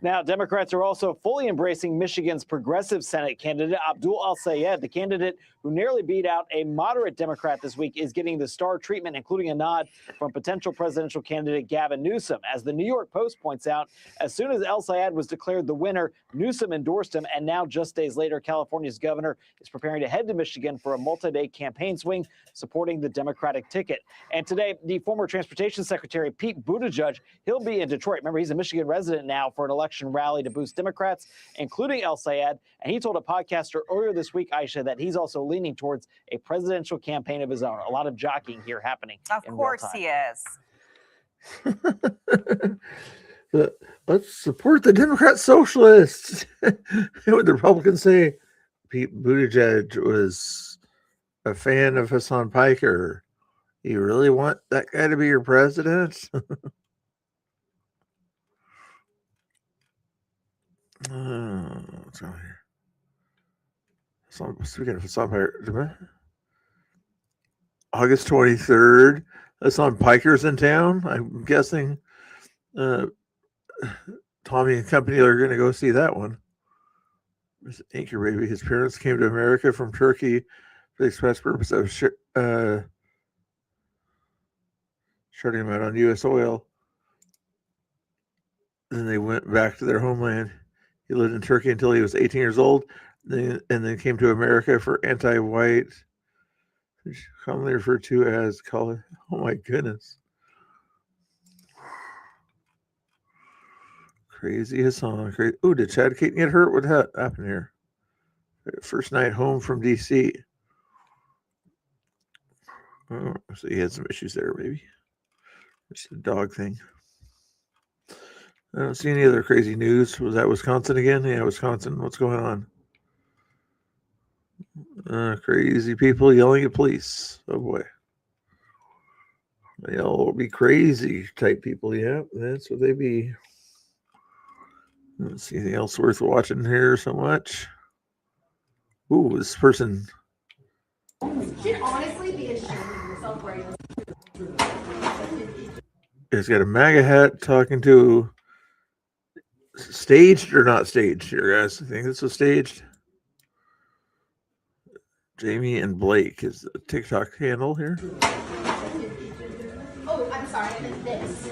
Now, Democrats are also fully embracing Michigan's progressive Senate candidate, Abdul Al-Sayed. The candidate who nearly beat out a moderate Democrat this week is getting the star treatment, including a nod from potential presidential candidate Gavin Newsom. As the New York Post points out, as soon as Al-Sayed was declared the winner, Newsom endorsed him, and now just days later, California's governor is preparing to head to Michigan for a multi-day campaign swing supporting the Democratic ticket. And today, the former Transportation Secretary Pete Buttigieg, he'll be in Detroit. Remember, he's a Michigan resident now for an election rally to boost Democrats, including Al-Sayed. And he told a podcaster earlier this week, Aisha, that he's also leaning towards a presidential campaign of his own. A lot of jockeying here happening. Of course he is. Let's support the Democrat socialists. What would the Republicans say? Pete Buttigieg was a fan of Hassan Piker. You really want that guy to be your president? What's on here? Speaking of Hassan Piker, August 23rd, Hassan Piker's in town. I'm guessing Tommy and company are going to go see that one. There's Anchor Baby. His parents came to America from Turkey for the express purpose of shutting him out on U.S. oil. Then they went back to their homeland. He lived in Turkey until he was 18 years old, and then came to America for anti-white, commonly referred to as color. Oh my goodness. Crazy Hassan. Crazy. Oh, did Chad Keaton get hurt? What happened here? First night home from D.C. Oh, so he had some issues there, maybe. It's a dog thing. I don't see any other crazy news. Was that Wisconsin again? Yeah, Wisconsin. What's going on? Crazy people yelling at police. Oh boy. They'll be crazy type people. Yeah, that's what they be. I don't see anything else worth watching here so much. Ooh, this person. Should honestly be ashamed of yourself right now. He's got a MAGA hat talking to. Staged or not staged here, guys? I think this was staged. Jamie and Blake is the TikTok handle here. Oh, I'm sorry, I meant this.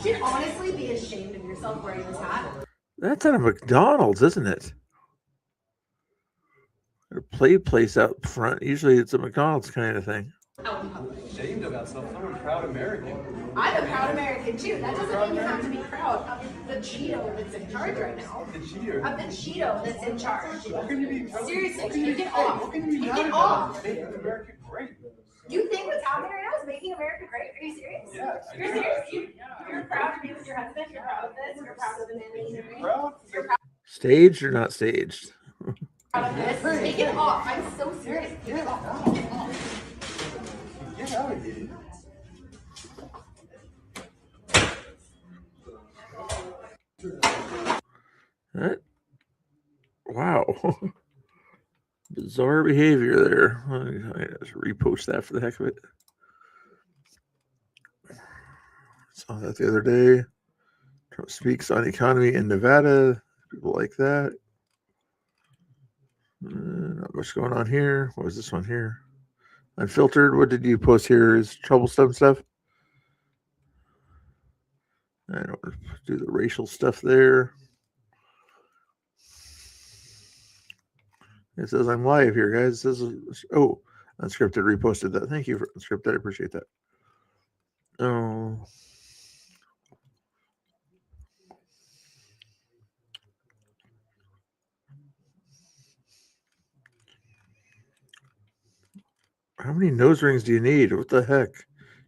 Should honestly be ashamed of yourself wearing this hat. That's at a McDonald's, isn't it? A play place out front. Usually it's a McDonald's kind of thing. Ashamed of yourself. I'm a proud American. I'm a proud American too. That doesn't mean you have to be proud of the Cheeto that's in charge right now. The cheater. Of the Cheeto that's in charge. How can you be proud? Seriously, How can you get off. How can you be Get mad about off. making America great? You think what's happening right now is making America great? Are you serious? Yeah. You're serious? You're proud to be with your husband? You're proud of this? You're proud of the man that you married? You're proud Staged or not staged? of this? Take it off. I'm so serious. Get it off. Get out of here. What? Wow. Bizarre behavior there. I just repost that for the heck of it. Saw that the other day. Trump speaks on economy in Nevada. People like that. Not much going on here. What was this one here? Unfiltered. What did you post here? Is troublesome stuff? I don't do the racial stuff there. It says I'm live here, guys. This is Unscripted reposted that. Thank you for Unscripted. I appreciate that. Oh. How many nose rings do you need? What the heck?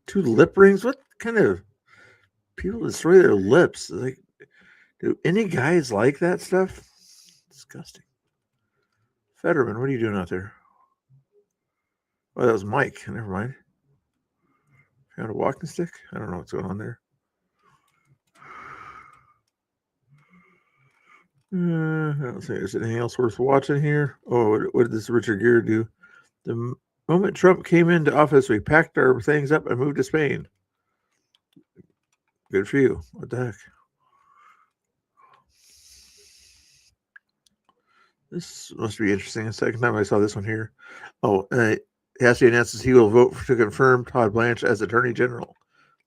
2 lip rings? What kind of people destroy their lips? Like, do any guys like that stuff? Disgusting. Fetterman, what are you doing out there? Oh, that was Mike. Never mind. Found a walking stick? I don't know what's going on there. I don't think there's anything else worth watching here. Oh, what did this Richard Gere do? The moment Trump came into office, we packed our things up and moved to Spain. Good for you. What the heck? This must be interesting. The second time I saw this one here. Oh, Hassie announces he will vote to confirm Todd Blanche as Attorney General.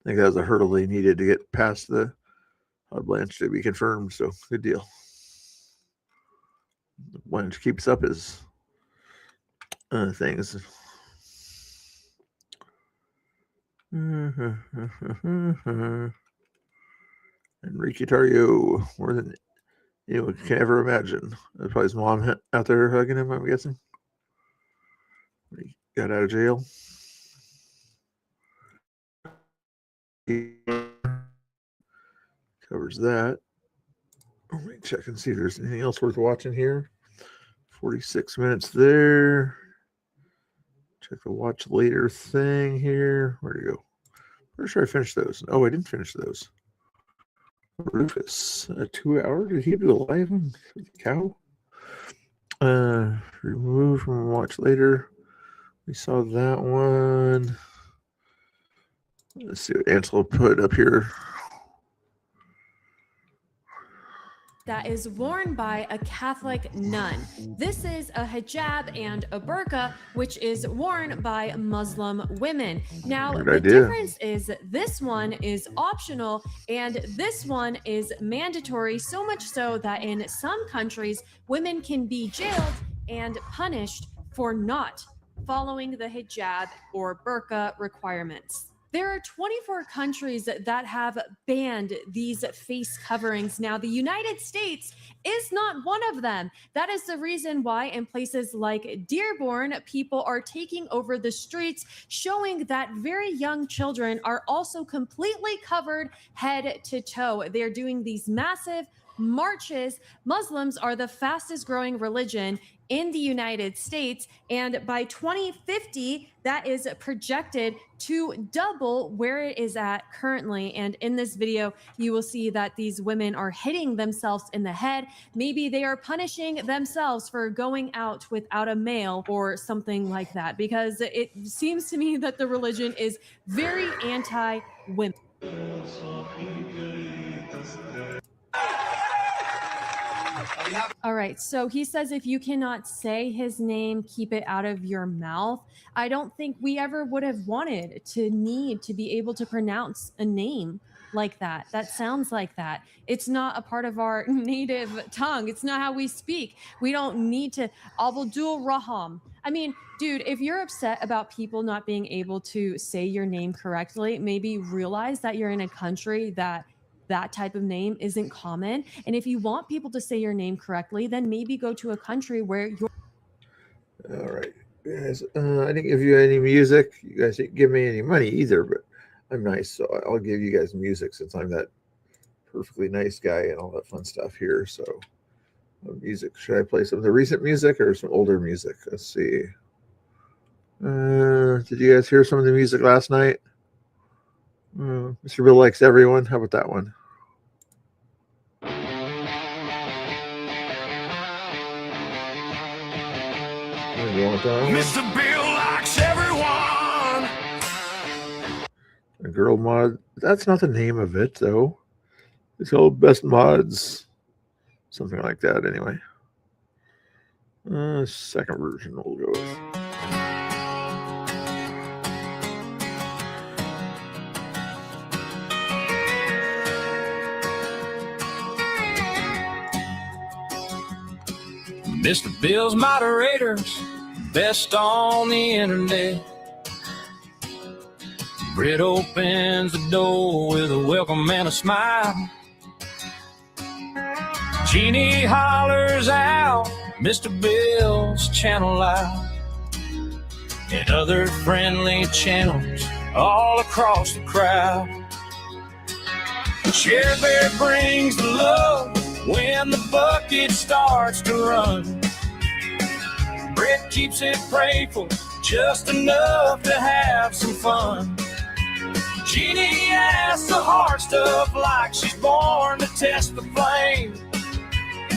I think that was a hurdle they needed to get past the Todd Blanche to be confirmed. So good deal. Blanche keeps up his things. Enrique Tarrio, more than anyone can ever imagine. There's probably his mom out there hugging him, I'm guessing. When he got out of jail. He covers that. Let me check and see if there's anything else worth watching here. 46 minutes there. Check the watch later thing here. Where'd it go? Pretty sure I finished those. Oh, I didn't finish those. Rufus, 2 hour? Did he do a live one? The cow? Remove from watch later. We saw that one. Let's see what Ansel put up here. That is worn by a Catholic nun. This is a hijab and a burqa, which is worn by Muslim women. Now, the difference is this one is optional and this one is mandatory, so much so that in some countries, women can be jailed and punished for not following the hijab or burqa requirements. There are 24 countries that have banned these face coverings. Now, the United States is not one of them. That is the reason why in places like Dearborn, people are taking over the streets, showing that very young children are also completely covered head to toe. They're doing these massive marches. Muslims are the fastest growing religion in the United States, and by 2050 that is projected to double where it is at currently. And in this video you will see that these women are hitting themselves in the head. Maybe they are punishing themselves for going out without a male or something like that, because it seems to me that the religion is very anti-women. All right, so he says if you cannot say his name, keep it out of your mouth. I don't think we ever would have wanted to need to be able to pronounce a name like that. That sounds like that. It's not a part of our native tongue. It's not how we speak. We don't need to. Abdul Raham. I mean, dude, if you're upset about people not being able to say your name correctly, maybe realize that you're in a country that type of name isn't common. And if you want people to say your name correctly, then maybe go to a country where you're... All right, guys. I didn't give you any music. You guys didn't give me any money either, but I'm nice, so I'll give you guys music since I'm that perfectly nice guy and all that fun stuff here. So music, should I play some of the recent music or some older music? Let's see. Did you guys hear some of the music last night? Mr. Bill Likes Everyone. How about that one? want that one. Mr. Bill likes everyone. A girl mod. That's not the name of it, though. It's called Best Mods. Something like that, anyway. Second version we'll go with. Mr. Bill's moderators, best on the internet. Britt opens the door with a welcome and a smile. Jeannie hollers out Mr. Bill's channel out, and other friendly channels all across the crowd. Share Bear brings the love when the bucket starts to run. Britt keeps it playful, just enough to have some fun. Jeannie asks the hard stuff like she's born to test the flame.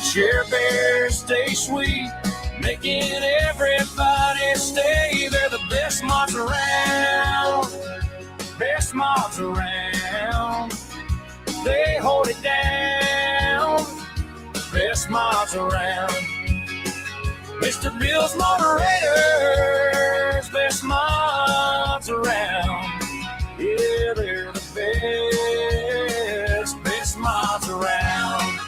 Share Bear stay sweet, making everybody stay. They're the best mods around, best mods around. They hold it down, best mods around. Mr. Bill's moderators, best mods around. Yeah, they're the best mods around.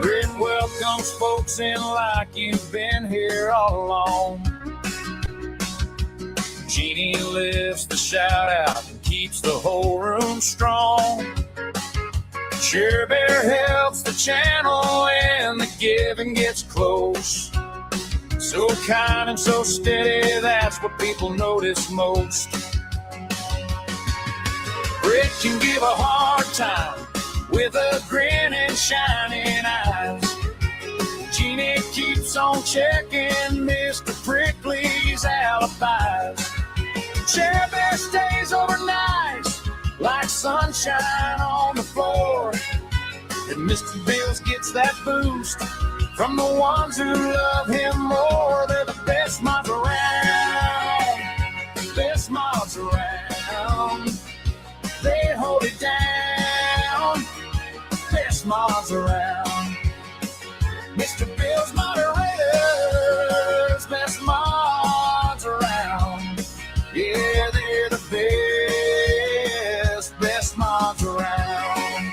Rick welcomes folks in like you've been here all along. Jeannie lifts the shout out and keeps the whole room strong. Share Bear helps the channel when the giving gets close. So kind and so steady, that's what people notice most. Britt can give a hard time with a grin and shining eyes. Jeannie keeps on checking Mr. Prickly's alibis. Share Bear stays overnight like sunshine on the floor. And Mr. Bills gets that boost from the ones who love him more. They're the best mods around, best mods around. They hold it down, best mods around. Mr. Bill's moderators, best mods around. Yeah, they're the best mods around.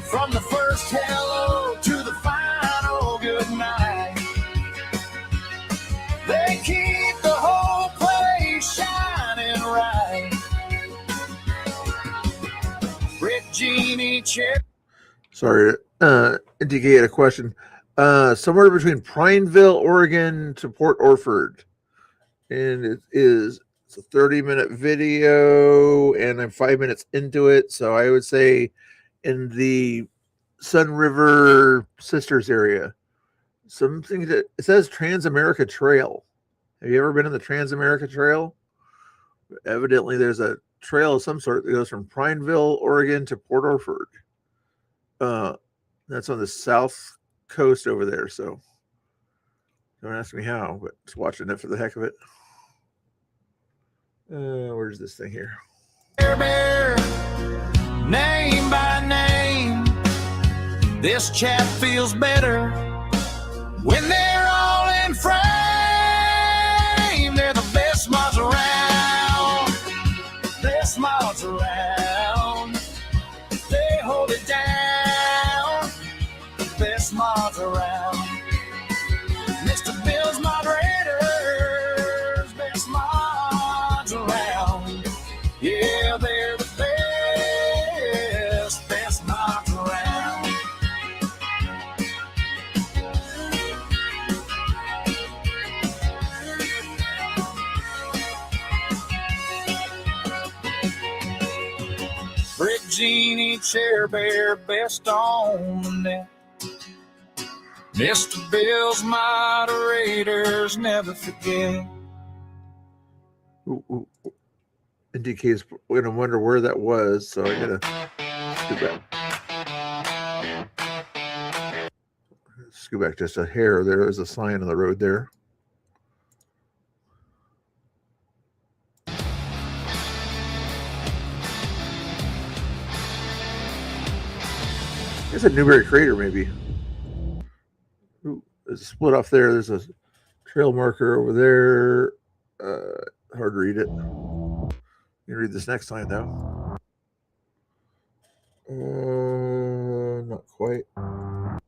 From the first hello to the final good night, they keep the whole place shining right. Britt, Jeannie, Cherry. Sorry, Indicate a question. Somewhere between Prineville, Oregon to Port Orford. And it's a 30-minute video, and I'm 5 minutes into it. So I would say in the Sun River Sisters area. Something that it says Trans-America Trail. Have you ever been on the Trans-America Trail? Evidently, there's a trail of some sort that goes from Prineville, Oregon to Port Orford. That's on the south coast over there. So don't ask me how, but just watching it for the heck of it. Where's this thing here? Bear, name by name, this chap feels better when they're all in frame. They're the best mods around, best mods around. They hold it down, the best mods around. Mr. Bill's moderators, best mods around. Yeah, they're the best mods around. Britt, Jeannie, Chair Bear, best on the net. Mr. Bill's moderators never forget. Ooh. NDK's going to wonder where that was, so I gotta scoot back. Scoot back just a hair. There is a sign on the road there. It's a Newberry Crater, maybe. Ooh, there's a split off there. There's a trail marker over there. Hard to read it. You can read this next line, though. Not quite. Oh,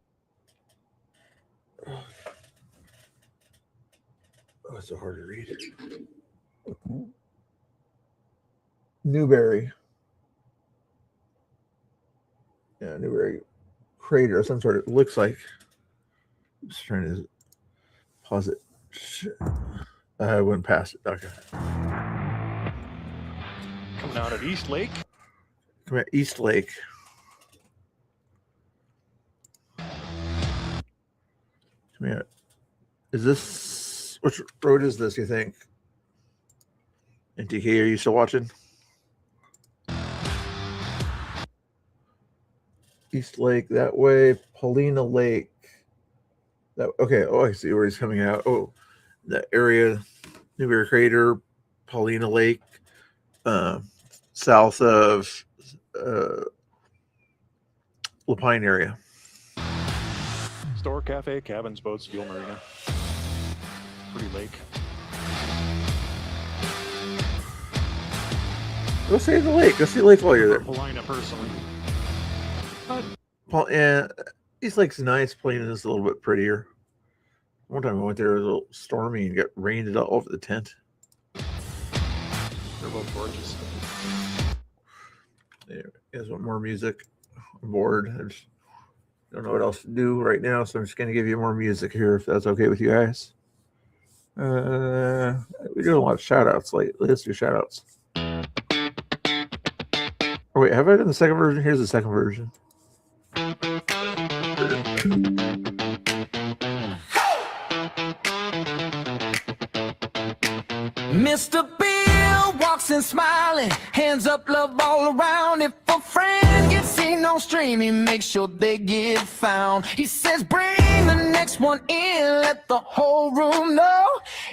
it's so hard to read. Newberry. Yeah, Newberry Crater of some sort. It looks like. I'm just trying to pause it. I went past it. Okay. Coming out at East Lake. Come at East Lake. Come here. Is this, which road is this, you think? NTK, are you still watching? East Lake that way. Paulina Lake. That, okay. Oh, I see where he's coming out. Oh, that area, Newberry Crater, Paulina Lake, south of Lapine area. Store, cafe, cabins, boats, fuel marina. Pretty lake. Go see the lake. Go see the lake while you're there. Paulina, personally. East Lake's nice. Paulina is a little bit prettier. One time I went there, it was a little stormy and got rained all over the tent. They're both gorgeous. Yeah, you guys want more music? I'm bored. I just don't know what else to do right now, so I'm just going to give you more music here, if that's okay with you guys. We're doing a lot of shout-outs lately. Let's do shout-outs. Oh, wait, have I done the second version? Here's the second version. Mr. Bill walks in smiling, hands up, love all around. If a friend gets seen on stream, he makes sure they get found. He says, bring the next one in, let the whole room know.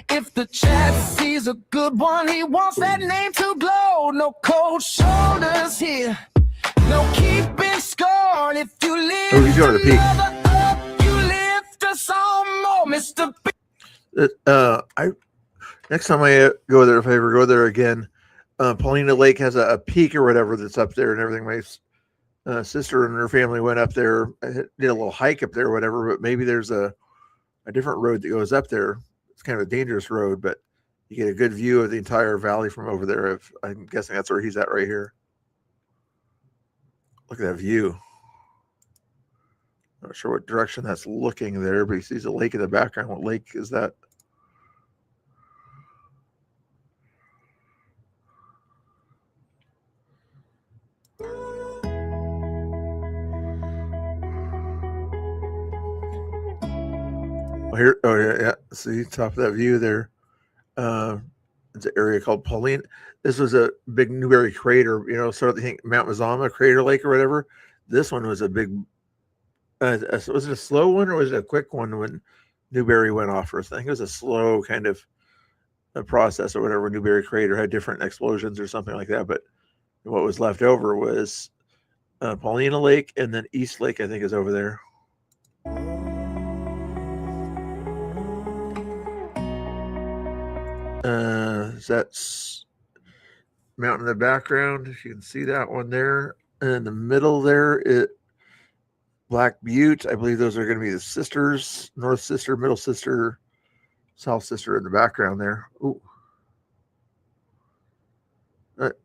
If the chat sees a good one, he wants that name to glow. No cold shoulders here, no keeping score. If you live, he's going to the peak. Up, you lift us on more, Mr. Bill. Next time I go there, if I ever go there again, Paulina Lake has a peak or whatever that's up there and everything. My sister and her family went up there, did a little hike up there or whatever, but maybe there's a different road that goes up there. It's kind of a dangerous road, but you get a good view of the entire valley from over there. I'm guessing that's where he's at right here. Look at that view. Not sure what direction that's looking there, but he sees a lake in the background. What lake is that? Here, oh yeah. See, top of that view there. It's an area called Pauline. This was a big Newberry Crater, sort of think Mount Mazama Crater Lake or whatever. This one was a big. Was it a slow one or was it a quick one when Newberry went off first? I think it was a slow kind of a process or whatever. Newberry Crater had different explosions or something like that, but what was left over was Paulina Lake, and then East Lake, I think, is over there. That's mountain in the background. If you can see that one there. And in the middle there, Black Butte. I believe those are going to be the sisters, North Sister, Middle Sister, South Sister in the background there. Ooh.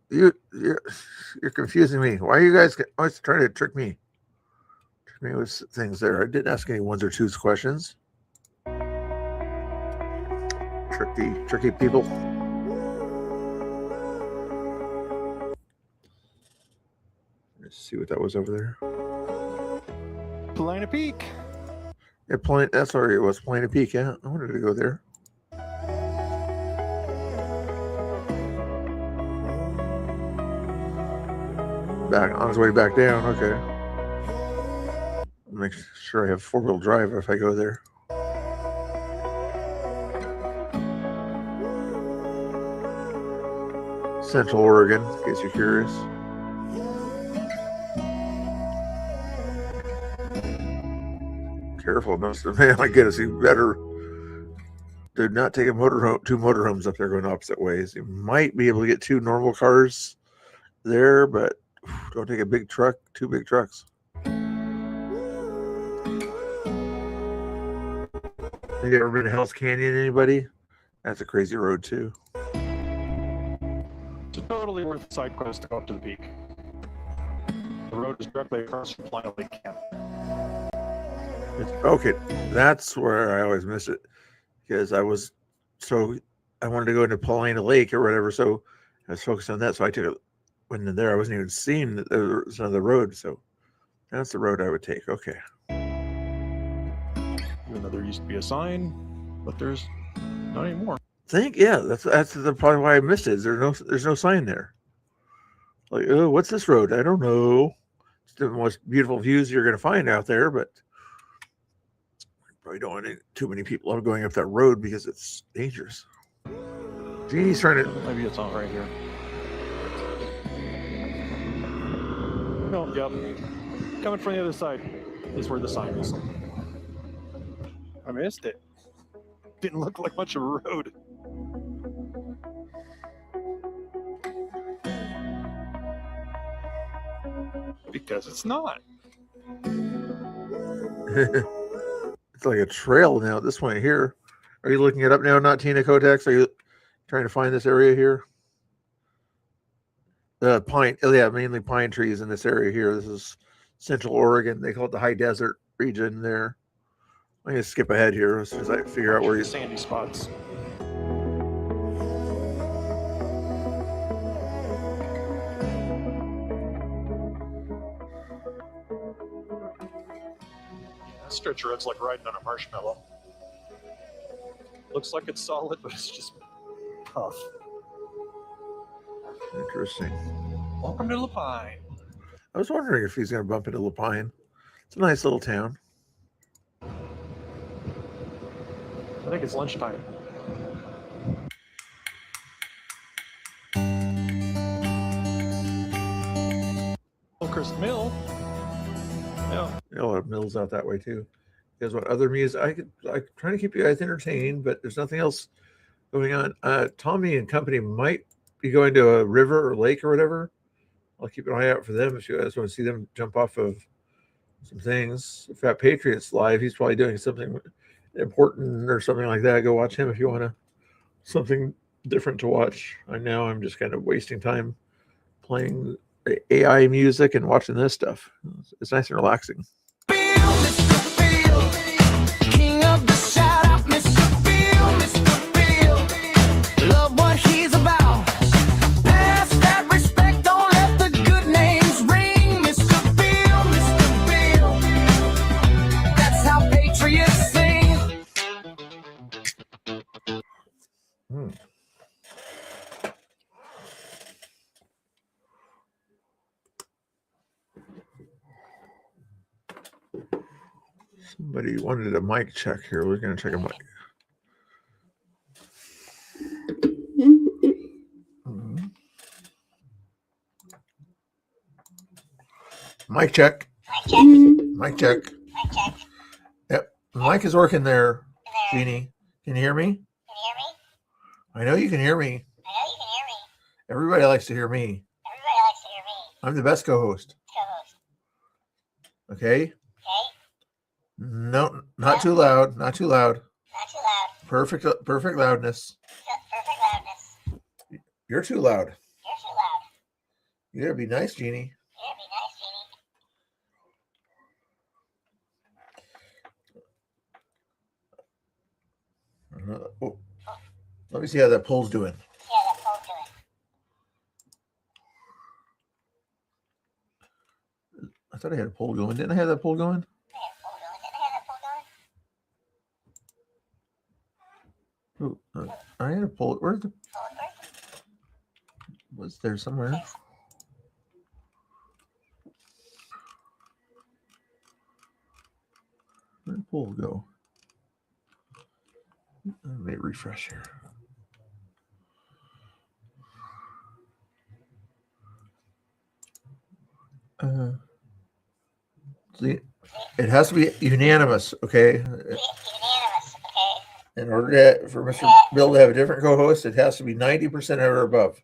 You're confusing me. Why are you guys always trying to trick me? Trick me with things there. I didn't ask any ones or twos questions. Tricky people. Let's see what that was over there. Paulina Peak. Yeah, that's where it was. Paulina Peak. Yeah, I wanted to go there. back on his way back down. Okay. Make sure I have 4-wheel drive if I go there. Central Oregon, in case you're curious. Careful, man. My goodness, you better do not take a motorhome, 2 motorhomes up there going opposite ways. You might be able to get 2 normal cars there, but don't take a big truck, 2 big trucks. Have you ever been to Hell's Canyon, anybody? That's a crazy road too. It's totally worth the side quest to go up to the peak. The road is directly across from Plano Lake Camp. Okay, that's where I always miss it, because I wanted to go into Paulina Lake or whatever, so I was focused on that. So I took it when there. I wasn't even seeing that there was another road, so that's the road I would take. Okay. Even though there used to be a sign, but there's not anymore. That's probably why I missed it. There's no sign there. Like, oh, what's this road? I don't know. It's the most beautiful views you're going to find out there, but probably don't want too many people going up that road because it's dangerous. Jeannie's trying to. Maybe it's not right here. No, yep. Coming from the other side is where the sign is. I missed it. Didn't look like much of a road. Because it's not. It's like a trail now at this point here. Are you looking it up now, not Tina Kotex? Are you trying to find this area here? The pine, mainly pine trees in this area here. This is Central Oregon. They call it the high desert region there. I'm going to skip ahead here as soon as I figure out where you... Sandy spots. That stretch road's like riding on a marshmallow. Looks like it's solid, but it's just tough. Interesting. Welcome to Lapine. I was wondering if he's going to bump into Lapine. It's a nice little town. I think it's lunchtime. Oakhurst Mill. Yeah. A lot of mills out that way too. You guys want other music? I'm trying to keep you guys entertained, but there's nothing else going on. Tommy and company might be going to a river or lake or whatever. I'll keep an eye out for them if you guys want to see them jump off of some things. If Fat Patriot's live, he's probably doing something important or something like that. Go watch him if you want something different to watch. I'm just kind of wasting time playing AI music and watching this stuff. It's nice and relaxing. King of the shout out, Mr. Bill, Mr. Bill. Love what he's about. Pass that respect, don't let the good names ring, Mr. Bill, Mr. Bill. That's how patriots sing. Somebody wanted a mic check here. We're going to check a mic. Mic check. Mic check. Yep. The mic is working there, Jeannie. Can you hear me? I know you can hear me. Everybody likes to hear me. I'm the best co-host. Okay? No, not too loud. Not too loud. Perfect loudness. You're too loud. You gotta be nice, Jeannie. Oh. Let me see how that poll's doing. I thought I had a poll going. Didn't I have that poll going? Oh, I had a poll. Where's the? Was there somewhere? poll go? Let me refresh here. See, it has to be unanimous, okay? In order for Mr. Bill to have a different co-host, it has to be 90% or above.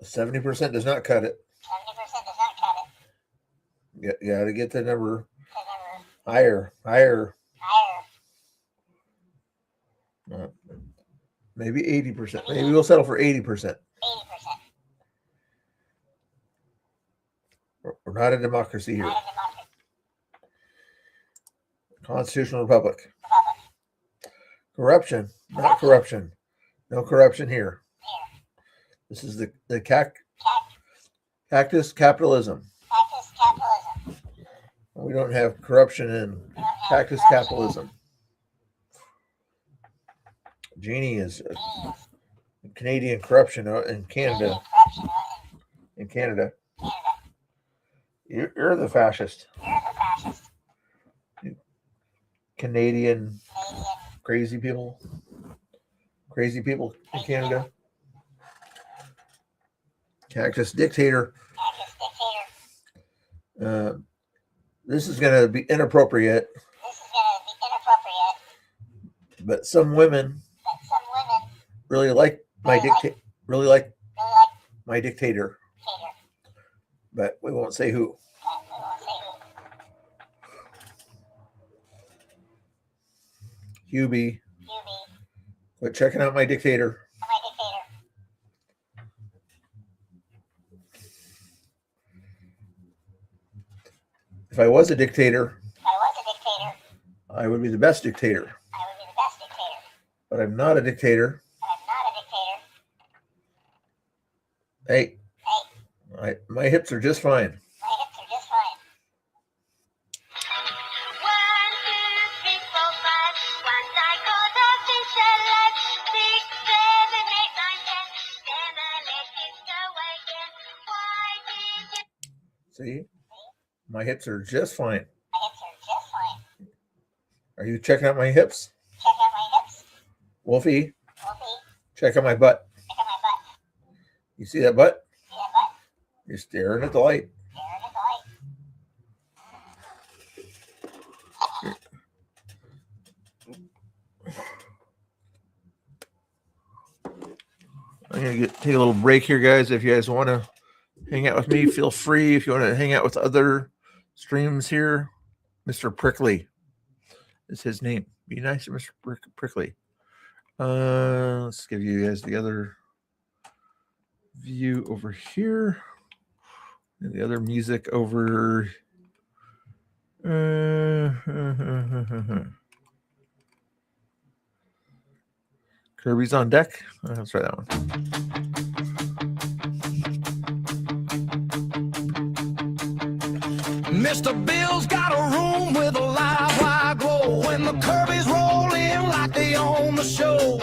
70% does not cut it. You got to get the number higher. Maybe 80%. Maybe we'll settle for 80%. We're not a democracy here. Constitutional republic. Corruption, not corruption. No corruption here. This is the cactus capitalism. We don't have corruption in cactus capitalism. Jeannie is Canadian corruption in Canada. In Canada. You're the fascist. Canadian crazy people. Crazy people in Canada. Cactus dictator. This is going to be inappropriate. But some women really like my dictator. But we won't say who. Hubie. Quit checking out my dictator. If I was a dictator, I would be the best dictator. But I'm not a dictator. Hey, my hips are just fine. See? My hips are just fine. Are you checking out my hips? Wolfie, check out my butt. You see that butt? You're staring at the light. I'm going to take a little break here, guys. If you guys want to hang out with me, feel free. If you want to hang out with other streams here, Mr. Prickly is his name. Be nice to Mr. Prickly. Let's give you guys the other view over here. And the other music over. Kirby's on deck. Let's try that one. Mr. Bill's got a room with a live wire glow. When the Kirby's roll in like they own the show.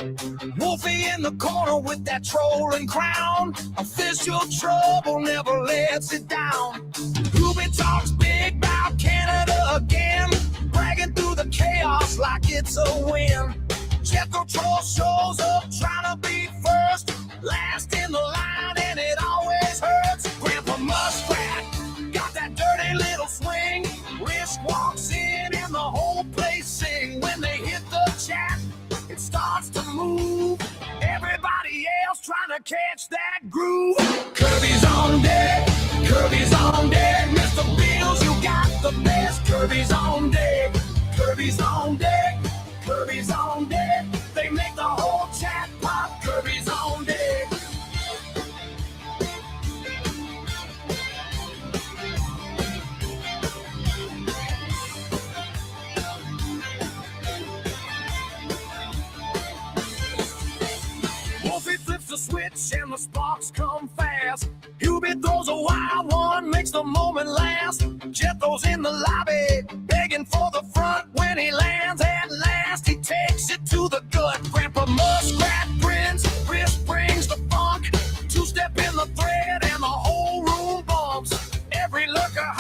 Wolfie in the corner with that trolling crown. Official trouble never lets it down. Ruby talks big about Canada again. Bragging through the chaos like it's a win. Jethro Troll shows up trying to be first. Last in the line and it always hurts. Grandpa Muskrat got that dirty little swing. Risk walks in and the whole place sing. When they hit the chat, it starts to move. Everybody else trying to catch that groove. Kirby's on deck, Kirby's on deck. Mr. Bills, you got the best. Kirby's on deck, Kirby's on deck, Kirby's on deck. They make the whole chat pop. Kirby's on deck. Wolfie flips the switch and the sparks come fast. Hubie throws a wild one, makes the moment last. Jethro's in the lobby, begging for the front. When he lands at last, he takes it to the gut. Grandpa Muskrat grins, Chris brings the funk. Two-step in the thread and the whole room bumps. Every lurker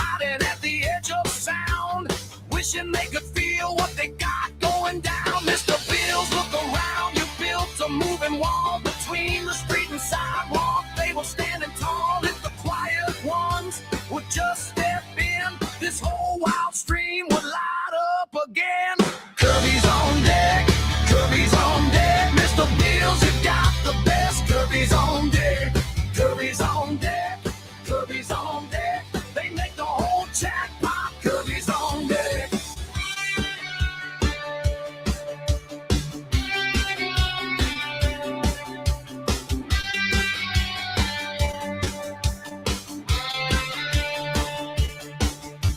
wishing they could feel what they got going down. Mr. Bills, look around. You built a moving wall between the street and sidewalk. They were standing tall. If the quiet ones would just step in, this whole wild stream would light up again. Kirby's on deck. Kirby's on deck. Mr. Bills, you got the best. Kirby's on deck. Kirby's on deck. Kirby's on deck. They make the whole chat pop. Kirby's on deck.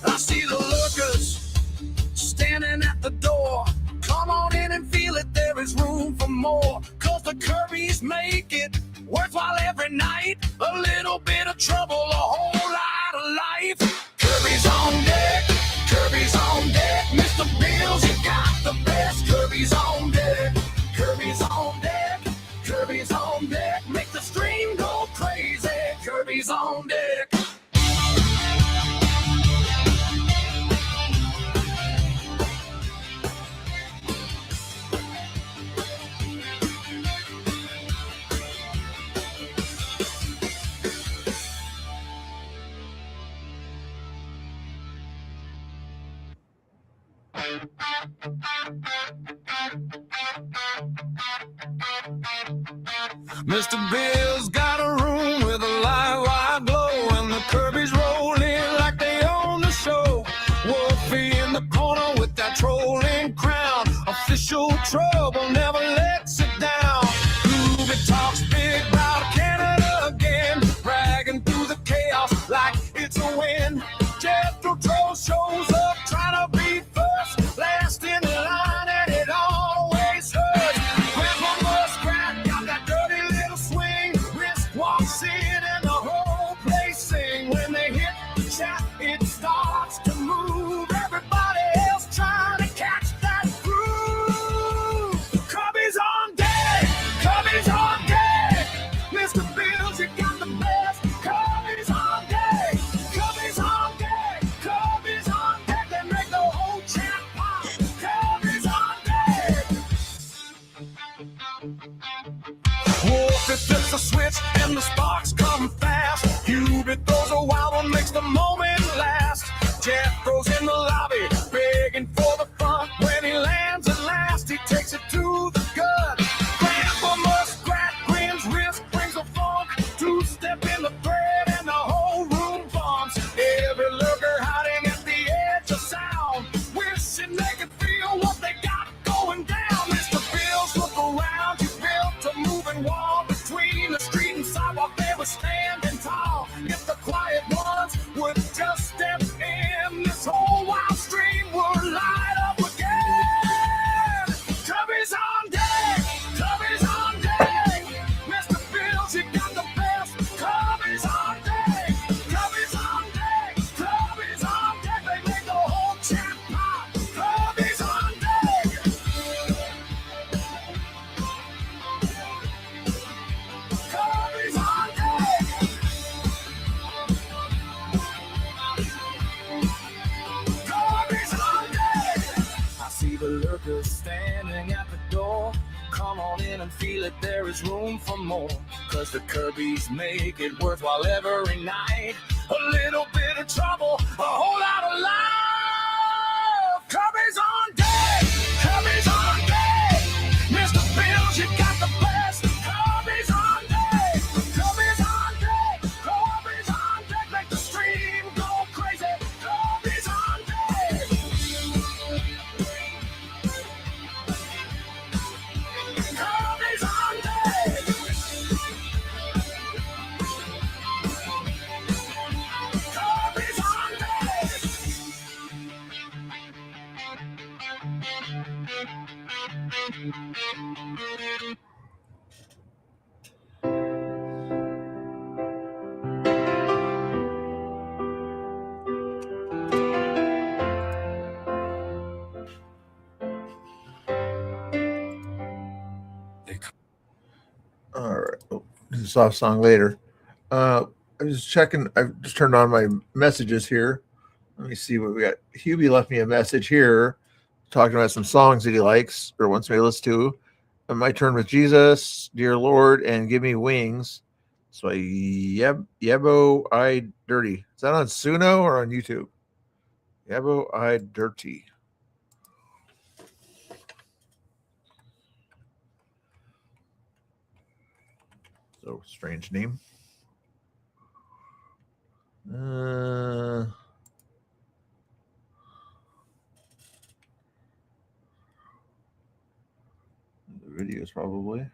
I see the lookers standing at the door. Come on in and feel it, there is room for more. Cause the Kirby's make it worthwhile every night. A little bit of trouble, a whole lot of life. Kirby's on deck, Kirby's on deck. Mr. Bills, you got the best. Kirby's on deck, Kirby's on deck. Kirby's on deck, make the stream go crazy. Kirby's on deck. Mr. Bill's got a room with a live wide glow, and the Kirby's roll in like they own the show. Wolfie in the corner with that trolling crown. Official trouble never lets it down. Groovy talks big about Canada again, bragging through the chaos like it's a win. Jethro Tull shows up trying to be first, last in line, and it always hurts. Grandpa Muskrat got that dirty little swing. Wrist walks in and the whole place sing. When they hit the chat, it starts to move. Everybody else trying to catch that groove. Kirby's on deck, Kirby's on deck. Mr. Bills, you got the best. Kirby's on deck, Kirby's on deck. Kirby's on deck, they make the whole chat pop. Kirby's on deck. Wolfie flips a switch and the sparks come fast. Hubert throws a wild one, makes the moment last. Jethro's in the lobby, begging for the fun. When he lands at last, he takes it to the gut. Grandpa Muskrat grins, wrist brings a funk. Two-step in the thread and the whole room bumps. Every lurker hiding at the edge of sound, wishing they could feel what they got going down. Mr. Bills, look around. You built a moving wall between the street and sidewalk. They were standing tall. If the quiet ones would just step in, this whole wild stream would light up again. Kirby's on deck, Kirby's on deck. Mr. Bills, you got the best. Kirby's on deck, Kirby's on deck. Kirby's on deck, they make the whole chat pop. Kirby's on deck. Kirby's on deck. Kirby's on deck. I see the lurkers standing at the door. Come on in and feel it, there is room for more. Cause the Kirby's make it worthwhile every night. A little bit of trouble, a whole lot of love. Kirby's on deck, Kirby's on deck. Mr. Bills, you got the best. Kirby's on deck, Kirby's on deck. Kirby's on deck, make the stream go crazy. Kirby's on deck. Kirby's on deck. Kirby's on deck. All right. Oh, this is a soft song later. I was checking. I've just turned on my messages here, Let me see what we got. Hubie left me a message here talking about some songs that he likes or wants me to listen to. My Turn with Jesus, Dear Lord, and Give Me Wings. So Yebo I Dirty. Is that on Suno or on YouTube? Yebo I Dirty. So strange name. The videos probably.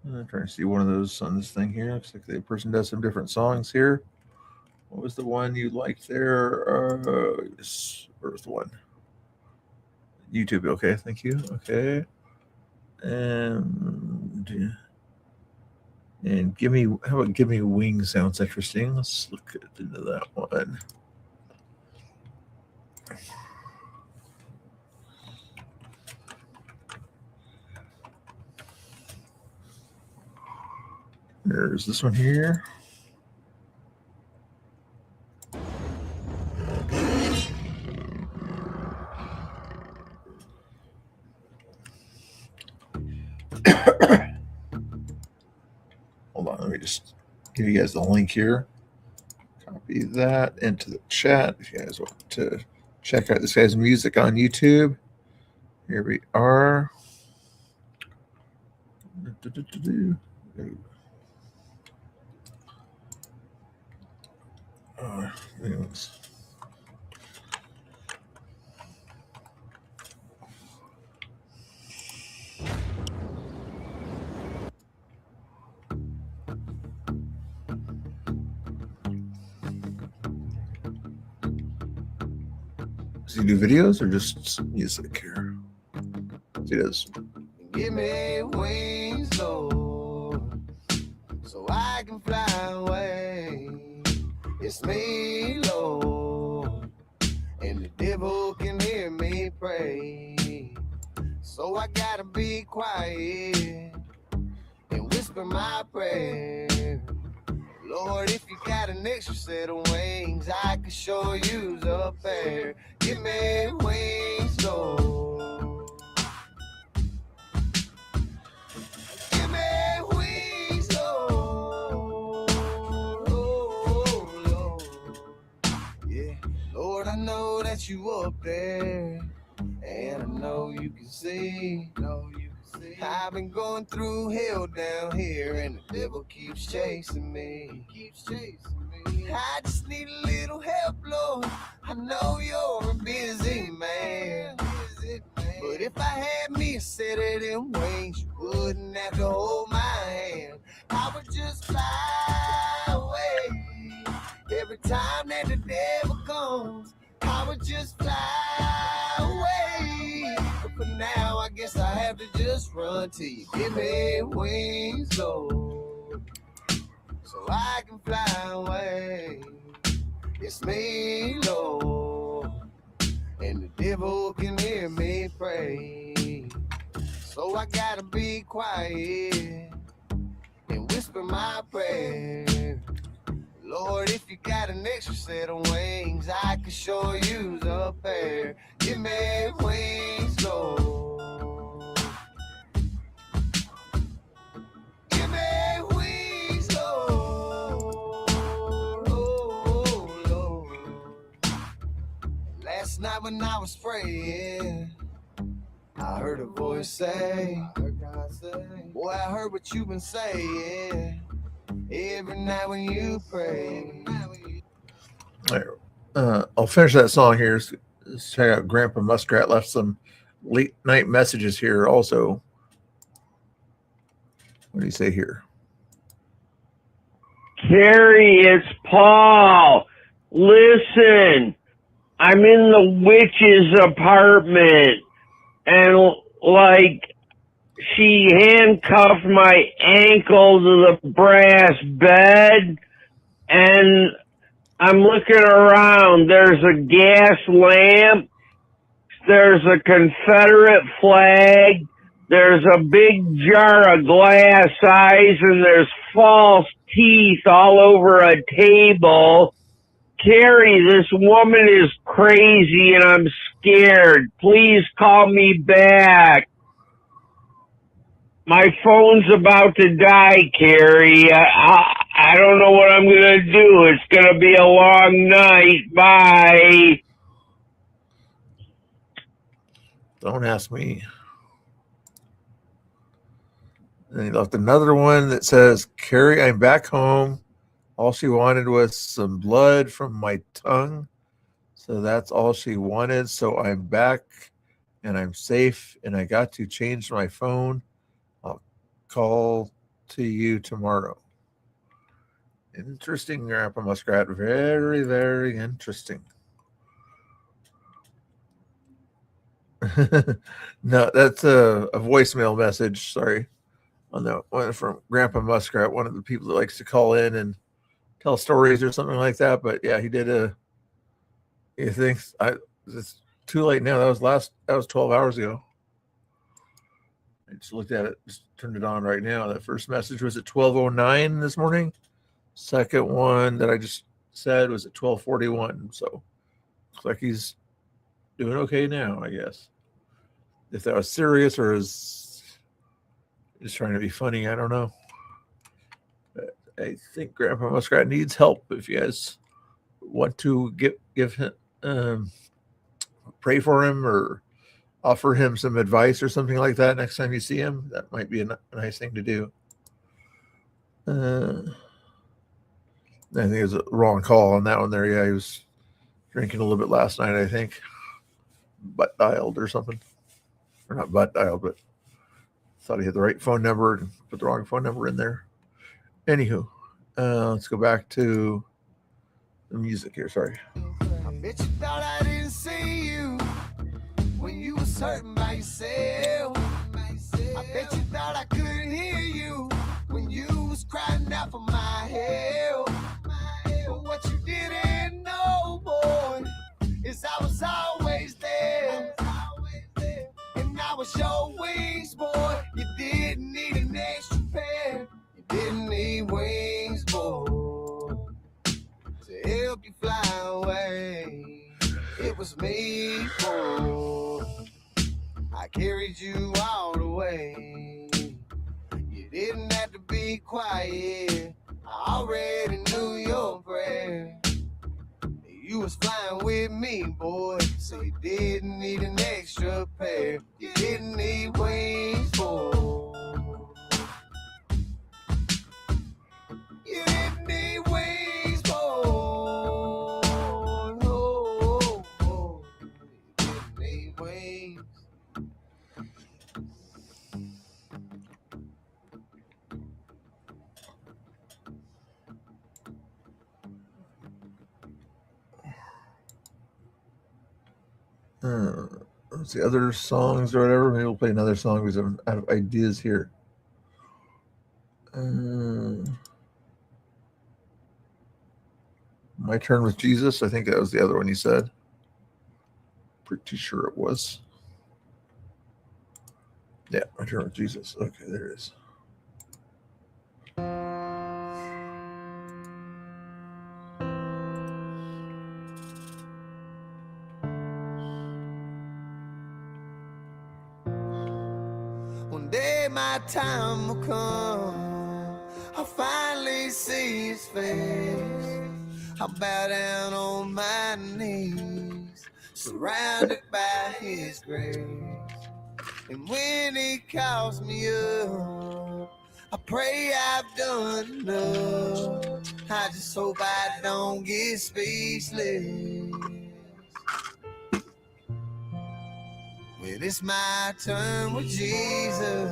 I'm trying to see one of those on this thing here. Looks like the person does some different songs here. What was the one you liked there? Where's the one? YouTube. Okay, thank you. Okay. And Give Me, how about Give Me Wings? Sounds interesting. Let's look into that one. There's this one here. Hold on, let me just give you guys the link here. Copy that into the chat if you guys want to check out this guy's music on YouTube. Here we are. Anyways. Does he do videos or just music here? He does. Give me wings, Lord, so I can fly away. It's me, Lord, and the devil can hear me pray. So I gotta be quiet and whisper my prayer. Lord, if you got an extra set of wings, I could sure use a pair. Give me wings, Lord. Give me wings, Lord. Oh, Lord. Yeah, Lord, I know that you up there, and I know you can see. I've been going through hell down here, and the devil keeps chasing me. I just need a little help, Lord. I know you're a busy man, but if I had me a set of them wings, you wouldn't have to hold my hand. I would just fly away every time that the devil comes. I would just fly away. But for now, I guess I have to just run till you give me wings, Lord, so I can fly away. It's me, Lord, and the devil can hear me pray. So I gotta be quiet and whisper my prayer. Lord, if you got an extra set of wings, I could sure use a pair. Give me wings, Lord. Give me wings, Lord. Oh, Lord. Last night when I was praying, I heard a voice say, boy, I heard what you've been saying. Every night when you pray. I'll finish that song here. Let's check out Grandpa Muskrat left some late night messages here also. What do you say here? Carrie, it's Paul. Listen, I'm in the witch's apartment, and she handcuffed my ankle to the brass bed, and I'm looking around. There's a gas lamp. There's a Confederate flag. There's a big jar of glass eyes, and there's false teeth all over a table. Carrie, this woman is crazy and I'm scared. Please call me back. My phone's about to die, Carrie. I don't know what I'm going to do. It's going to be a long night. Bye. Don't ask me. And he left another one that says, Carrie, I'm back home. All she wanted was some blood from my tongue. So that's all she wanted. So I'm back and I'm safe and I got to change my phone. I'll call to you tomorrow. Interesting, Grandpa Muskrat. Very, very interesting. No, that's a voicemail message. Sorry. On that one from Grandpa Muskrat, one of the people that likes to call in and tell stories or something like that. But yeah, he did he thinks it's too late now. That was 12 hours ago. I just looked at it, just turned it on right now. That first message was at 12:09 this morning. Second one that I just said was at 12:41. So looks like he's doing okay now, I guess. If that was serious or is just trying to be funny, I don't know. But I think Grandpa Muskrat needs help. If you guys want to give him, pray for him or offer him some advice or something like that next time you see him, that might be a nice thing to do. I think it was a wrong call on that one there. Yeah, he was drinking a little bit last night, I think. Butt dialed or something. Or not butt dialed, but thought he had the right phone number and put the wrong phone number in there. Anywho, let's go back to the music here. Sorry. I bet you thought I didn't see you when you was hurting by yourself. I bet you thought I couldn't hear you when you was crying out for my help. But what you didn't know, boy, is I was always there. And I was your wings, boy. You didn't need an extra pair. You didn't need wings, boy, to help you fly away. It was me, boy. I carried you all the way. You didn't have to be quiet. I already knew your prayer. You was flying with me, boy, so you didn't need an extra pair. You didn't need wings, boy. You didn't need wings, boy. Oh, oh. You didn't need wings. Let's see, other songs or whatever. Maybe we'll play another song because I'm out of ideas here. My Turn with Jesus. I think that was the other one he said. Pretty sure it was. Yeah, My Turn with Jesus. Okay, there it is. One day my time will come. I'll finally see his face. I'll bow down on my knees, surrounded by his grace. And when he calls me up, I pray I've done enough. I just hope I don't get speechless when it's my turn with Jesus.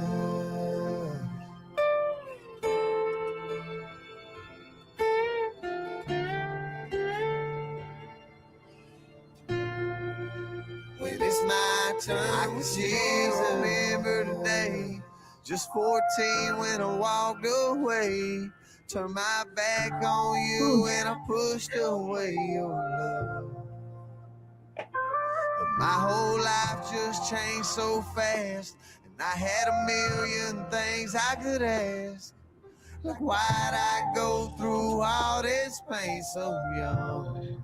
When it's my turn with Jesus. Remember today, just 14 when I walked away. Turned my back on you and I pushed away your love. But my whole life just changed so fast, and I had a million things I could ask. Like, why'd I go through all this pain so young?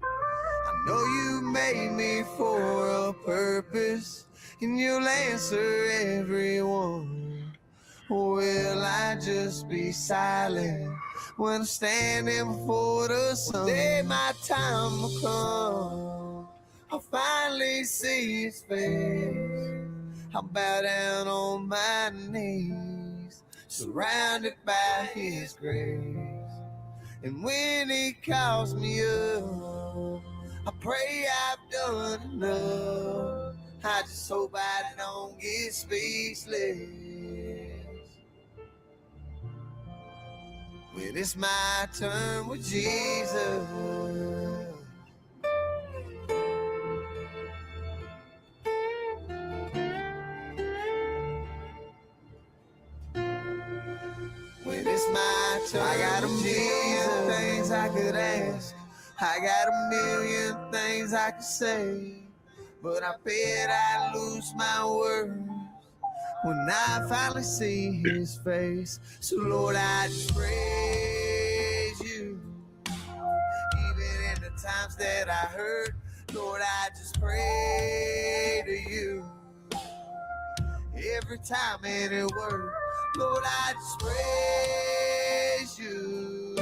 I know you made me for a purpose, and you'll answer everyone. Will I just be silent when I'm standing before the sun? One day my time will come, I'll finally see his face. I'll bow down on my knees, surrounded by his grace. And when he calls me up, I pray I've done enough. I just hope I don't get speechless when it's my turn with Jesus. When it's my turn, I got a million things I could ask. I got a million things I could say, but I bet I lose my words when I finally see his face. So Lord, I just praise you. Even in the times that I hurt, Lord, I just pray to you. Every time and it works, Lord, I just praise you.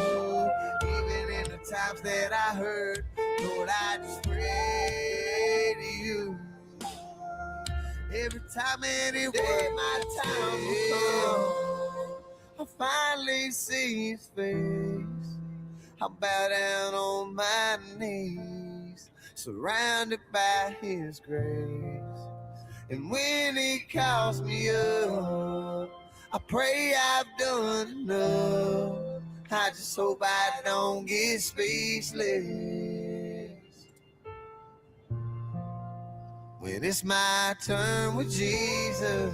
Even in the times that I hurt, Lord, I just pray to you. Every time and it works, my time will come. I finally see his face. I bow down on my knees, surrounded by his grace. And when he calls me up, I pray I've done enough. I just hope I don't get speechless when it's my turn with Jesus.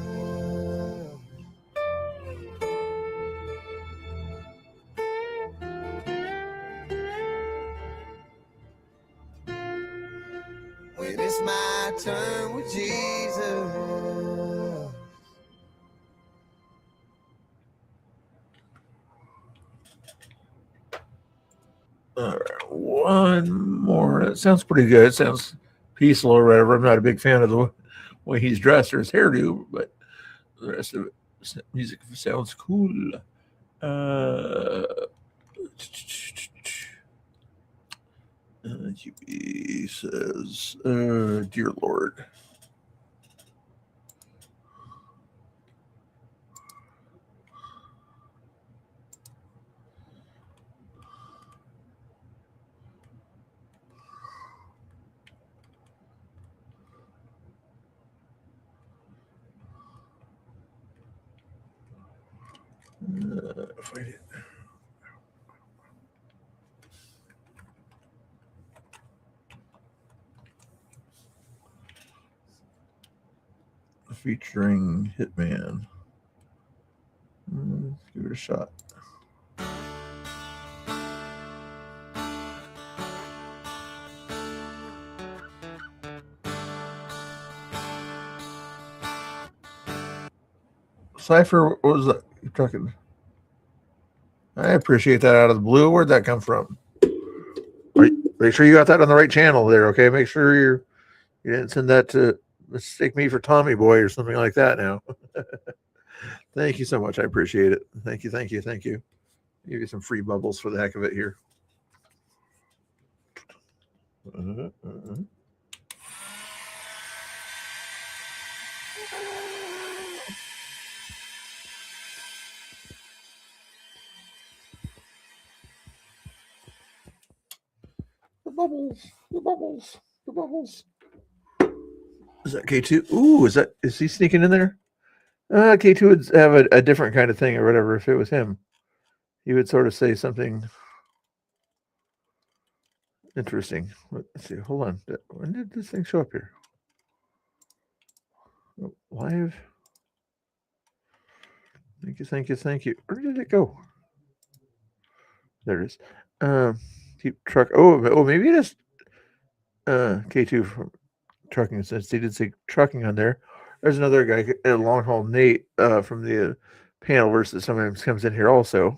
When it's my turn with Jesus. All right, one more. That sounds pretty good. It sounds peaceful or whatever. I'm not a big fan of the way he's dressed or his hairdo, but the rest of it, music sounds cool. He says, "Dear Lord." Find it. Featuring Hitman. Let's give it a shot. Cypher, what was that you're talking? I appreciate that out of the blue. Where'd that come from? Make sure you got that on the right channel there, okay? Make sure you didn't send that to mistake me for Tommy Boy or something like that now. Thank you so much. I appreciate it. Thank you. Give you some free bubbles for the heck of it here. The bubbles. Is that K2? Ooh, is he sneaking in there? K2 would have a different kind of thing or whatever. If it was him, he would sort of say something interesting. Let's see. Hold on. When did this thing show up here? Live. Thank you. Where did it go? There it is. Keep truck. Oh, maybe it is K2 from trucking, since he did say trucking on there. There's another guy, Long Haul Nate, from the Panelverse that sometimes comes in here also.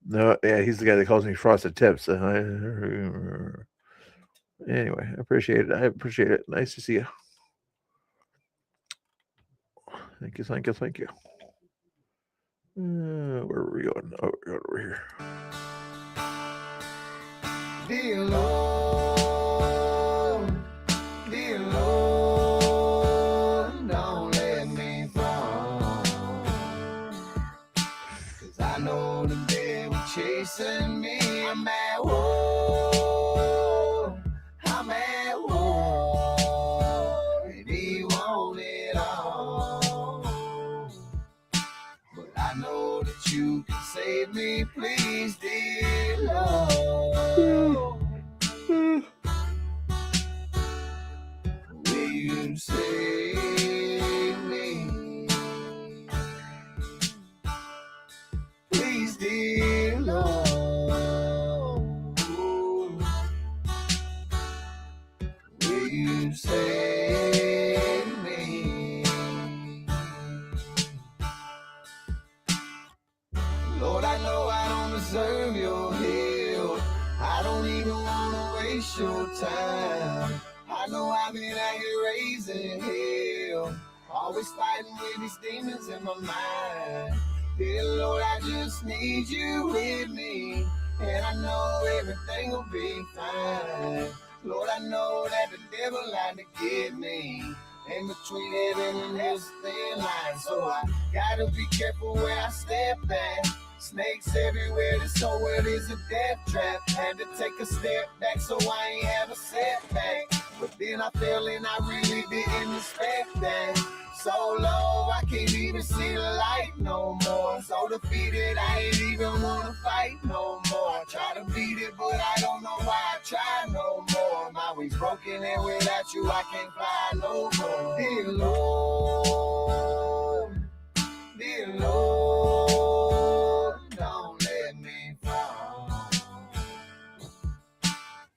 No, yeah, he's the guy that calls me Frosted Tips. Anyway, I appreciate it. I appreciate it. Nice to see you. Thank you, thank you, thank you. Where are we going? Oh, we're going over here. Dear Lord, don't let me fall. 'Cause I know the devil chasing me. I'm at war. I'm at war. And he want it all. But I know that you can save me, please, dear Lord. Will you save me? Please, dear Lord. Will you save me? Lord, I know I don't deserve your help. I don't even want to waste your time. I know I've been out here raising hell, always fighting with these demons in my mind. Dear Lord, I just need you with me, and I know everything will be fine. Lord, I know that the devil like to get me in between heaven and hell's thin line, so I gotta be careful where I step at. Snakes everywhere, this whole world is a death trap. Had to take a step back so I ain't have a setback. But then I fell and I really didn't expect that. So low, I can't even see the light no more. So defeated, I ain't even wanna fight no more. I try to beat it, but I don't know why I try no more. My way's broken and without you I can't fly no more. Dear Lord, dear Lord, don't let me fall.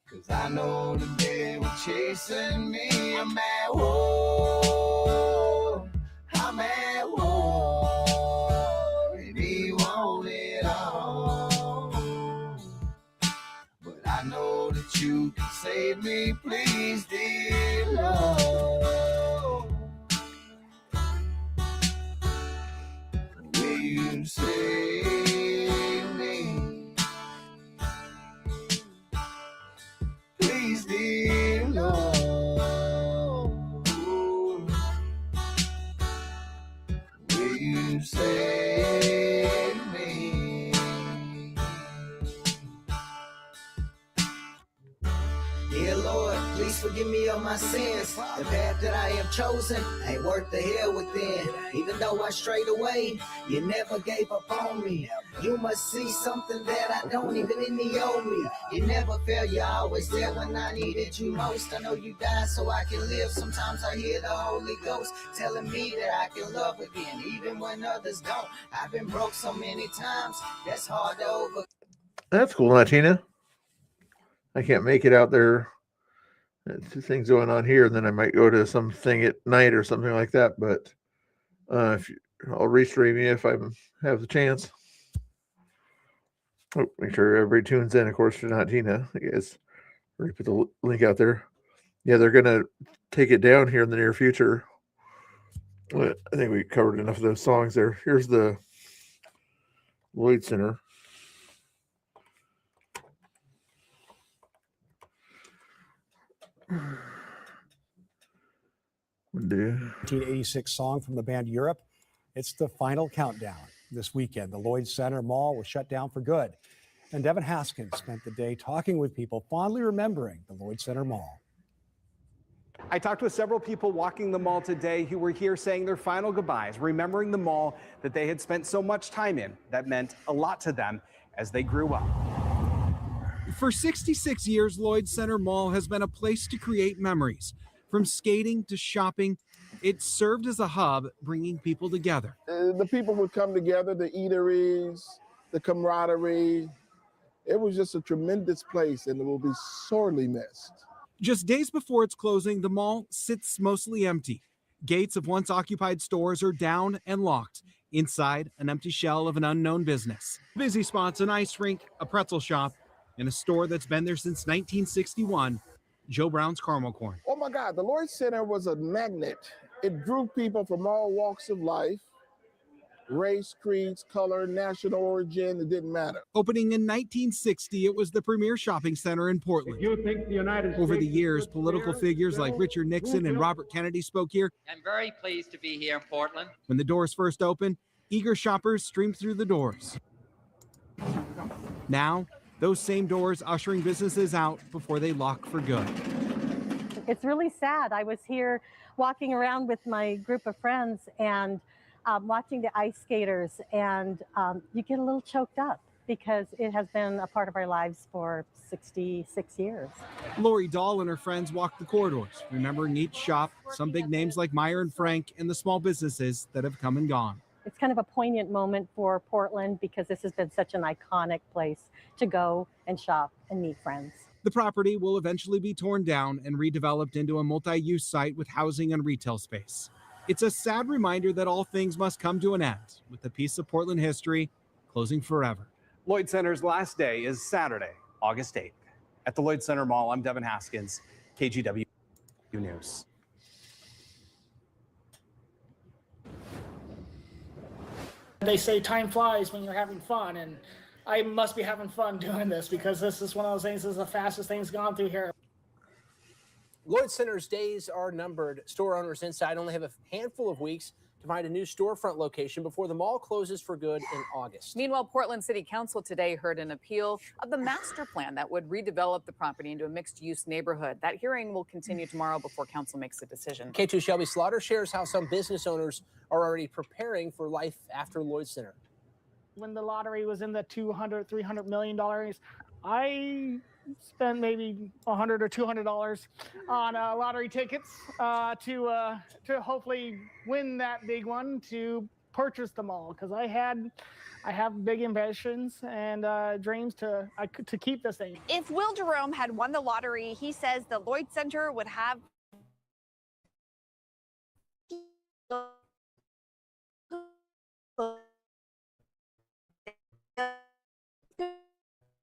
'Cause I know the devil chasing me. I'm at war. I'm at war. And he want it all. But I know that you can save me, please, dear Lord. Will you save me? Please, dear Lord. Will you save me? Dear Lord, please forgive me of my sins. The path that I have chosen ain't worth the hell within. Even though I strayed away, you never gave up on me. You must see something that I don't even in me owe me. You never fail, you're always there when I needed you most. I know you died so I can live. Sometimes I hear the Holy Ghost telling me that I can love again, even when others don't. I've been broke so many times, that's hard to over. That's cool, Latina. I can't make it out there. Two things going on here, and then I might go to something at night or something like that. But I'll restream you if I have the chance. Oh, make sure everybody tunes in, of course, for Latina. I guess already put the link out there. Yeah, they're gonna take it down here in the near future. I think we covered enough of those songs there. Here's the Lloyd Center. 1986 song from the band Europe. It's the final countdown this weekend. The Lloyd Center Mall was shut down for good. And Devin Haskins spent the day talking with people fondly remembering the Lloyd Center Mall. I talked with several people walking the mall today who were here saying their final goodbyes, remembering the mall that they had spent so much time in that meant a lot to them as they grew up. For 66 years, Lloyd Center Mall has been a place to create memories. From skating to shopping, it served as a hub, bringing people together. The people would come together, the eateries, the camaraderie. It was just a tremendous place, and it will be sorely missed. Just days before its closing, the mall sits mostly empty. Gates of once occupied stores are down and locked. Inside, an empty shell of an unknown business. Busy spots, an ice rink, a pretzel shop, and a store that's been there since 1961, Joe Brown's Caramel Corn. Oh my God, the Lloyd Center was a magnet. It drew people from all walks of life, race, creeds, color, national origin, it didn't matter. Opening in 1960, it was the premier shopping center in Portland. You think the United Over the States years, is political fair, figures like Bill? Richard Nixon and Robert Kennedy spoke here. I'm very pleased to be here in Portland. When the doors first opened, eager shoppers streamed through the doors. Now, those same doors ushering businesses out before they lock for good. It's really sad. I was here walking around with my group of friends and watching the ice skaters, and you get a little choked up because it has been a part of our lives for 66 years. Lori Dahl and her friends walked the corridors, remembering each shop, some big names like Meyer and Frank, and the small businesses that have come and gone. It's kind of a poignant moment for Portland because this has been such an iconic place to go and shop and meet friends. The property will eventually be torn down and redeveloped into a multi-use site with housing and retail space. It's a sad reminder that all things must come to an end, with a piece of Portland history closing forever. Lloyd Center's last day is Saturday, August 8th. At the Lloyd Center Mall, I'm Devin Haskins, KGW News. They say time flies when you're having fun, and I must be having fun doing this because this is one of those things, this is the fastest thing's gone through here. Lloyd Center's days are numbered. Store owners inside only have a handful of weeks to find a new storefront location before the mall closes for good in August. Meanwhile, Portland City Council today heard an appeal of the master plan that would redevelop the property into a mixed-use neighborhood. That hearing will continue tomorrow before council makes a decision. K2 Shelby Slaughter shares how some business owners are already preparing for life after Lloyd Center. When the lottery was in the $200, $300 million, I spent maybe $100 or $200 on lottery tickets to hopefully win that big one to purchase the mall, because I have big ambitions and dreams to keep this thing. If Will Jerome had won the lottery, he says the Lloyd Center would have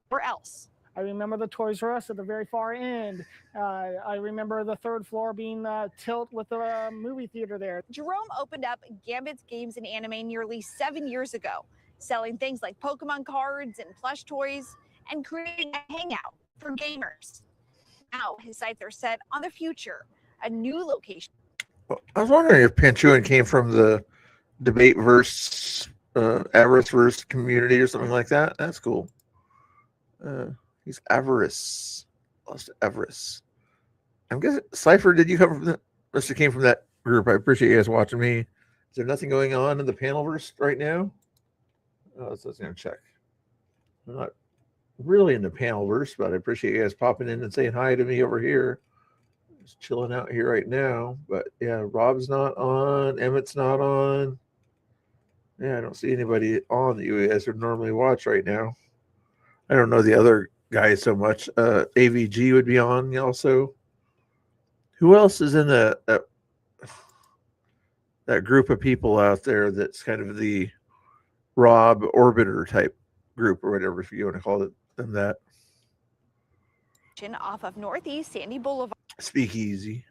where else? I remember the Toys R Us at the very far end. I remember the third floor being tilt with the movie theater there. Jerome opened up Gambit's Games and Anime nearly 7 years ago, selling things like Pokemon cards and plush toys and creating a hangout for gamers. Now his sights are set on the future, a new location. Well, I was wondering if Panchuan came from the debate verse, avarice verse community or something like that. That's cool. He's avarice. Lost avarice. I'm guessing Cypher, did you come from that? Must have came from that group. I appreciate you guys watching me. Is there nothing going on in the panelverse right now? Oh, I was going to check. I'm not really in the panelverse, but I appreciate you guys popping in and saying hi to me over here. Just chilling out here right now. But yeah, Rob's not on. Emmett's not on. Yeah, I don't see anybody on that you guys would normally watch right now. I don't know the other guys so much. AVG would be on also. Who else is in that group of people out there that's kind of the Rob Orbiter type group or whatever, if you want to call it them that? Off of Northeast Sandy Boulevard. Speakeasy.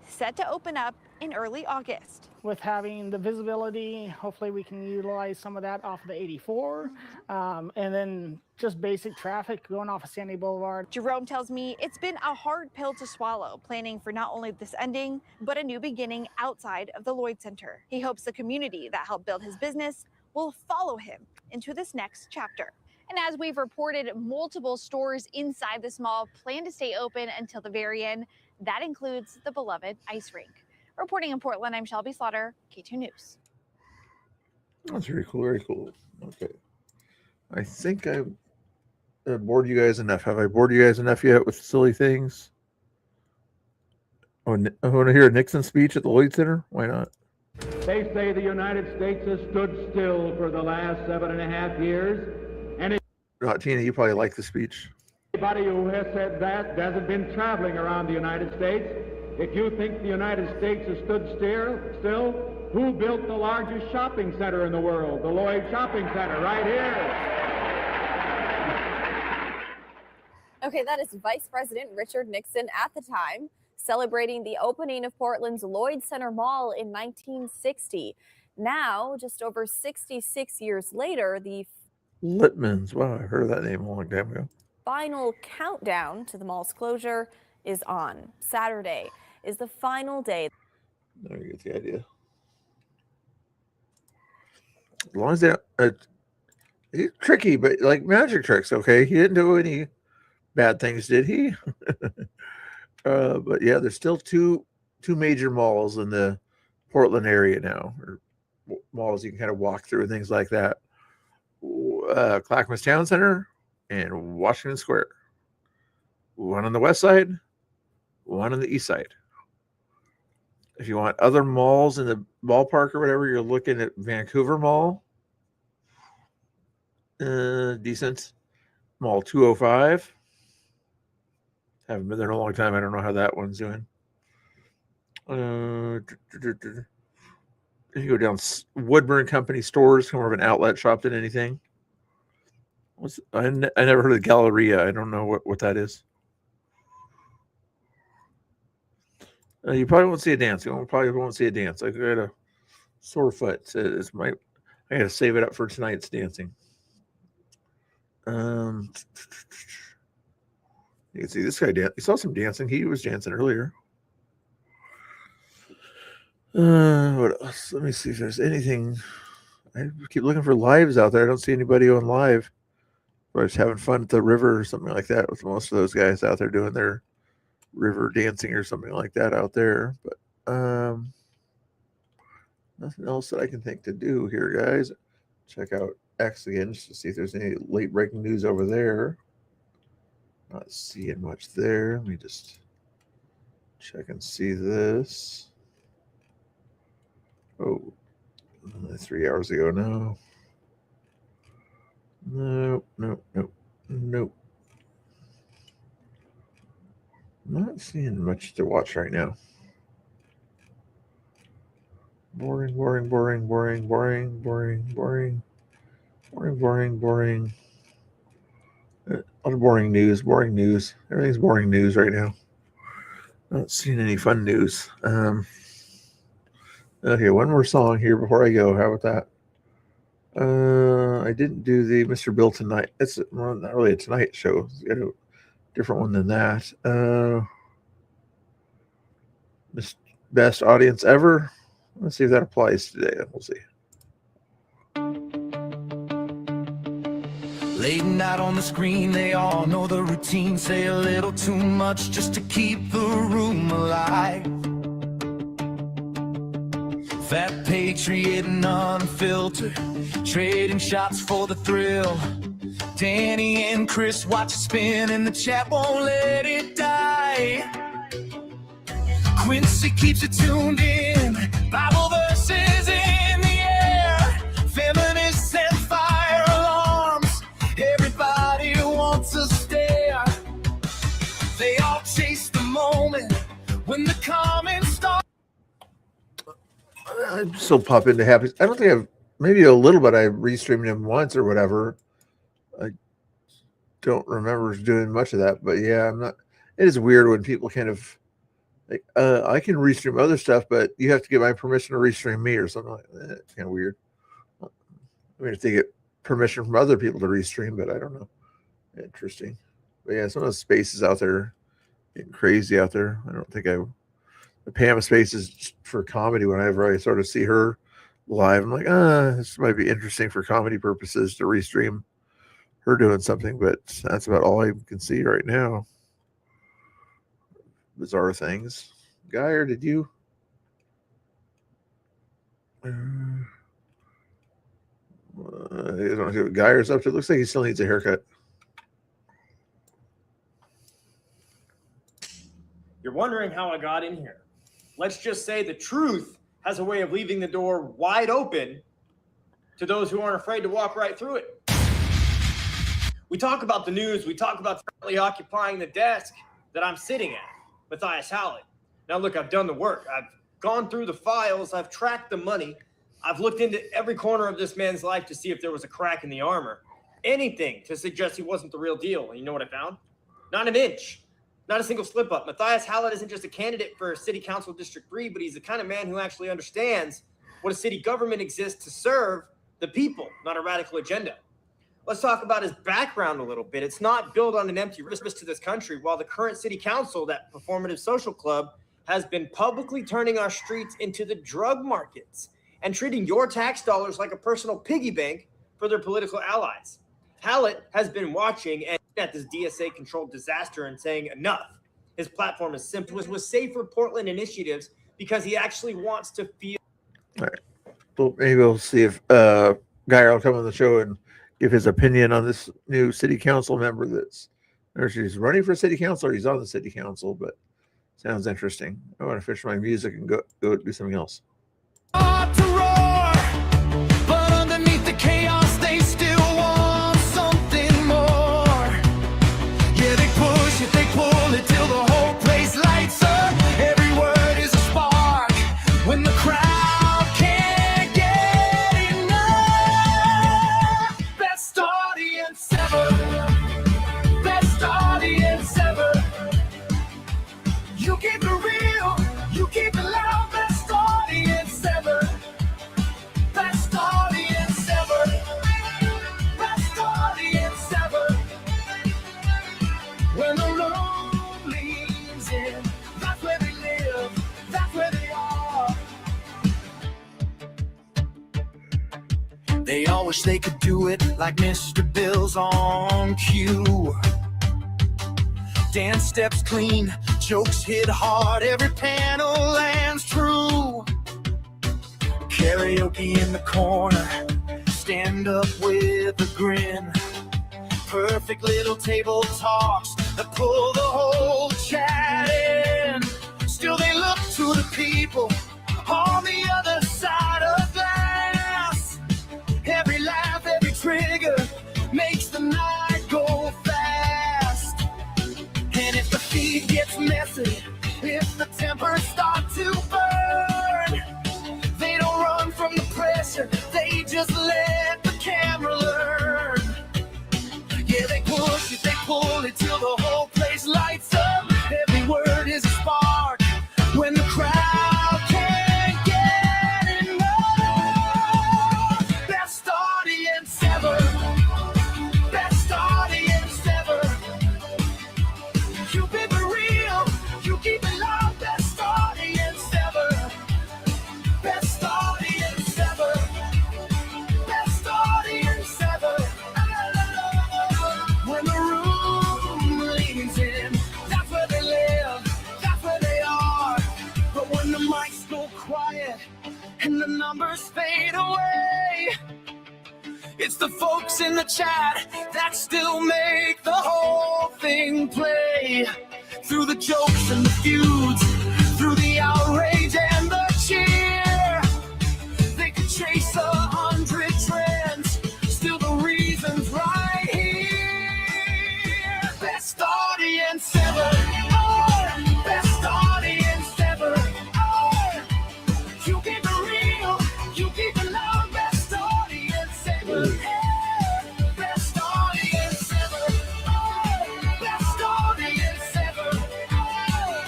Set to open up in early August. With having the visibility, hopefully we can utilize some of that off of the 84, and then just basic traffic going off of Sandy Boulevard. Jerome tells me it's been a hard pill to swallow, planning for not only this ending, but a new beginning outside of the Lloyd Center. He hopes the community that helped build his business will follow him into this next chapter. And as we've reported, multiple stores inside this mall plan to stay open until the very end. That includes the beloved ice rink. Reporting in Portland, I'm Shelby Slaughter, K2 News. That's very cool. Very cool. Okay. I think I bored you guys enough. Have I bored you guys enough yet with silly things? Oh, I want to hear a Nixon speech at the Lloyd Center. Why not? They say the United States has stood still for the last 7.5 years. And Tina, you probably like the speech. Anybody who has said that hasn't been traveling around the United States. If you think the United States has stood still, Who built the largest shopping center in the world? The Lloyd Shopping Center, right here. Okay, that is Vice President Richard Nixon at the time, celebrating the opening of Portland's Lloyd Center Mall in 1960. Now, just over 66 years later, the Littman's. Wow, I heard that name a long time ago. final countdown to the mall's closure is on. Saturday is the final day. There you get the idea. As long as they're he's tricky, but like magic tricks, okay? He didn't do any bad things, did he? But yeah, there's still two major malls in the Portland area now, or malls you can kind of walk through and things like that. Clackamas Town Center and Washington Square. One on the west side, one on the east side. If you want other malls in the ballpark or whatever, you're looking at Vancouver Mall. Decent. Mall 205. Haven't been there in a long time. I don't know how that one's doing. If you go down Woodburn Company stores, more of an outlet shop than anything. I never heard of Galleria. I don't know what that is. You probably won't see a dance. You probably won't see a dance. I got a sore foot. I got to save it up for tonight's dancing. You can see this guy dance. You saw some dancing. He was dancing earlier. What else? Let me see if there's anything. I keep looking for lives out there. I don't see anybody on live. Or just having fun at the river or something like that with most of those guys out there doing their river dancing or something like that out there. But nothing else that I can think to do here, guys. Check out X again just to see if there's any late breaking news over there. Not seeing much there. Let me just check and see this. Oh, 3 hours ago. No. Nope. Not seeing much to watch right now. Boring. A lot of boring news. Everything's boring news right now. Not seeing any fun news. Okay, one more song here before I go. How about that? I didn't do the Mr. Bill Tonight. It's not really a Tonight show. It's got a different one than that. Best audience ever. Let's see if that applies today. We'll see. Late night on the screen, they all know the routine. Say a little too much just to keep the room alive. Fat Patriot and unfiltered, trading shots for the thrill. Danny and Chris watch it spin and the chat won't let it die. Quincy keeps it tuned in, Bible verses in the air. Feminists and fire alarms, everybody wants a stare. They all chase the moment when the comments start. I still pop into Happy. I don't think I've, maybe a little bit. I restreamed him once or whatever. I don't remember doing much of that, but yeah, I'm not. It is weird when people kind of like, I can restream other stuff, but you have to get my permission to restream me or something like that. It's kind of weird. I mean, if they get permission from other people to restream, but I don't know. Interesting. But yeah, some of those spaces out there getting crazy out there. I don't think the Pam spaces for comedy. Whenever I sort of see her live, I'm like, this might be interesting for comedy purposes to restream her doing something, but that's about all I can see right now. Bizarre things. Geyer, did you? I don't know what Geyer's up to. It looks like he still needs a haircut. You're wondering how I got in here. Let's just say the truth has a way of leaving the door wide open to those who aren't afraid to walk right through it. We talk about the news. We talk about currently occupying the desk that I'm sitting at, Matthias Hallett. Now, look, I've done the work. gone through the files. I've tracked the money. I've looked into every corner of this man's life to see if there was a crack in the armor. Anything to suggest he wasn't the real deal. And you know what I found? Not an inch. Not a single slip up. Matthias Hallett isn't just a candidate for City Council District 3, but he's the kind of man who actually understands what a city government exists to serve the people, not a radical agenda. Let's talk about his background a little bit. It's not built on an empty risk to this country. While the current city council, that performative social club, has been publicly turning our streets into the drug markets and treating your tax dollars like a personal piggy bank for their political allies. Hallett has been watching and at this DSA-controlled disaster and saying enough. His platform is simple. It was Safer Portland initiatives because he actually wants to feel. All right. Well, maybe we'll see if Guy will come on the show and give his opinion on this new city council member that's, or she's running for city council or he's on the city council, but sounds interesting. I want to finish my music and go do something else. But underneath the chaos, they still want something more. Yeah, they push it, they pull it till the whole place lights up. Every word is a spark when the crowd can't get enough. Best audience ever. Best audience ever. You keep it real, you keep it loud. Best audience ever. Best audience ever. Best audience ever. When the room leans in, that's where they live, that's where they are. They all wish they could do it like Mr. Bill's on cue. Dance steps clean, jokes hit hard, every panel lands true. Karaoke in the corner, stand up with a grin. Perfect little table talks that pull the whole chat in. Still they look to the people on the other side of glass. Every laugh, every trigger makes the night go fast. And if the feed gets messy, if the tempers start to burn, they don't run from the pressure, they just let the camera learn. Yeah, they push it, they pull it till the whole place lights up. Every word is a spark when the crowd can't get enough. Best audience ever. Best audience ever. You keep it real, you keep it loud. Best audience ever. Best audience ever. Best audience ever. When the room leans in, that's where they live, that's where they are. But when the mics go quiet and the numbers fade away, it's the folks in the chat that still make the whole thing play. Through the jokes and the feuds, through the outrage and the cheer, they could chase 100 trends, still the reason's right here. Best audience ever. Oh, best audience ever. Oh, you keep it real, you keep it loud. Best audience ever. Yeah. Best audience ever. Oh, best audience ever. Oh,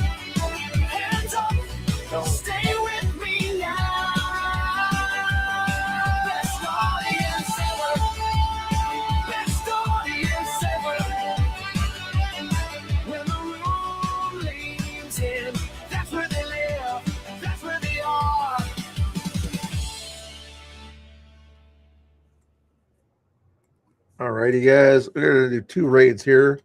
hands up, stay with me now. Best audience ever. Best audience ever. When the room leans in, that's where they live, that's where they are. Alrighty, guys, we're gonna do 2 raids here.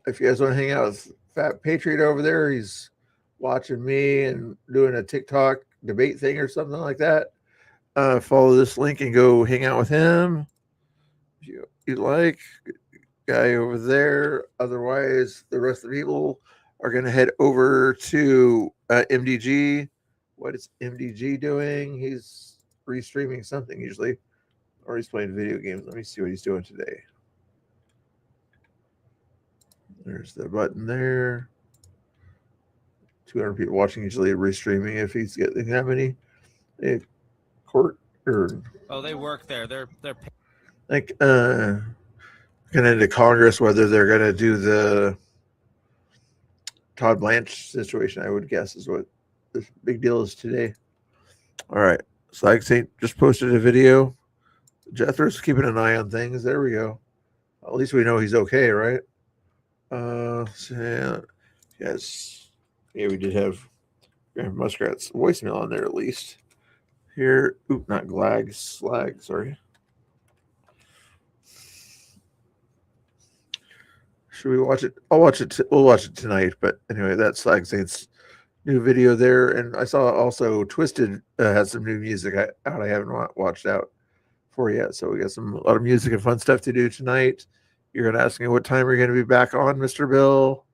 If you guys want to hang out with Fat Patriot over there, he's watching me and doing a TikTok debate thing or something like that. Follow this link and go hang out with him if you'd like. Guy over there. Otherwise, the rest of the people are going to head over to MDG. What is MDG doing? He's restreaming something usually, or he's playing video games. Let me see what he's doing today. There's the button there. 200 people watching, usually restreaming if he's getting that many. Court or Oh, they work there. They're like going into Congress, whether they're going to do the Todd Blanche situation, I would guess is what the big deal is today. All right. Slag Saint just posted a video. Jethro's keeping an eye on things. There we go. At least we know he's okay, right? So yes. Yeah, we did have Graham Muskrat's voicemail on there at least. Here, not Slag, sorry. Should we watch it? I'll watch it. We'll watch it tonight. But anyway, that's Slag Saint's new video there. And I saw also Twisted had some new music out I haven't watched out for yet. So we got a lot of music and fun stuff to do tonight. You're going to ask me what time we're going to be back on, Mr. Bill.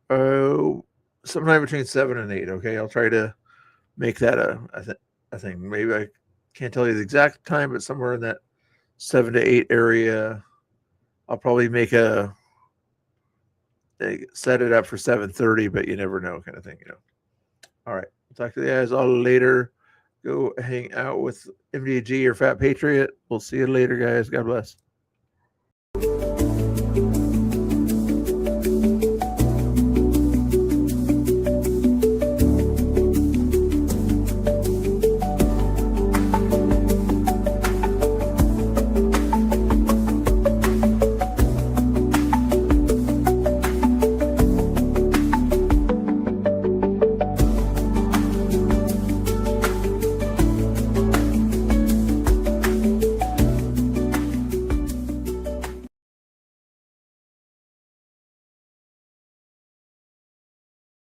Oh, sometime between 7 and 8. Okay, I'll try to make that a thing. Maybe I can't tell you the exact time, but somewhere in that 7 to 8 area. I'll probably make set it up for 7:30, but you never know, kind of thing, All right, talk to you guys all later. Go hang out with MDG or Fat Patriot. We'll see you later, guys. God bless.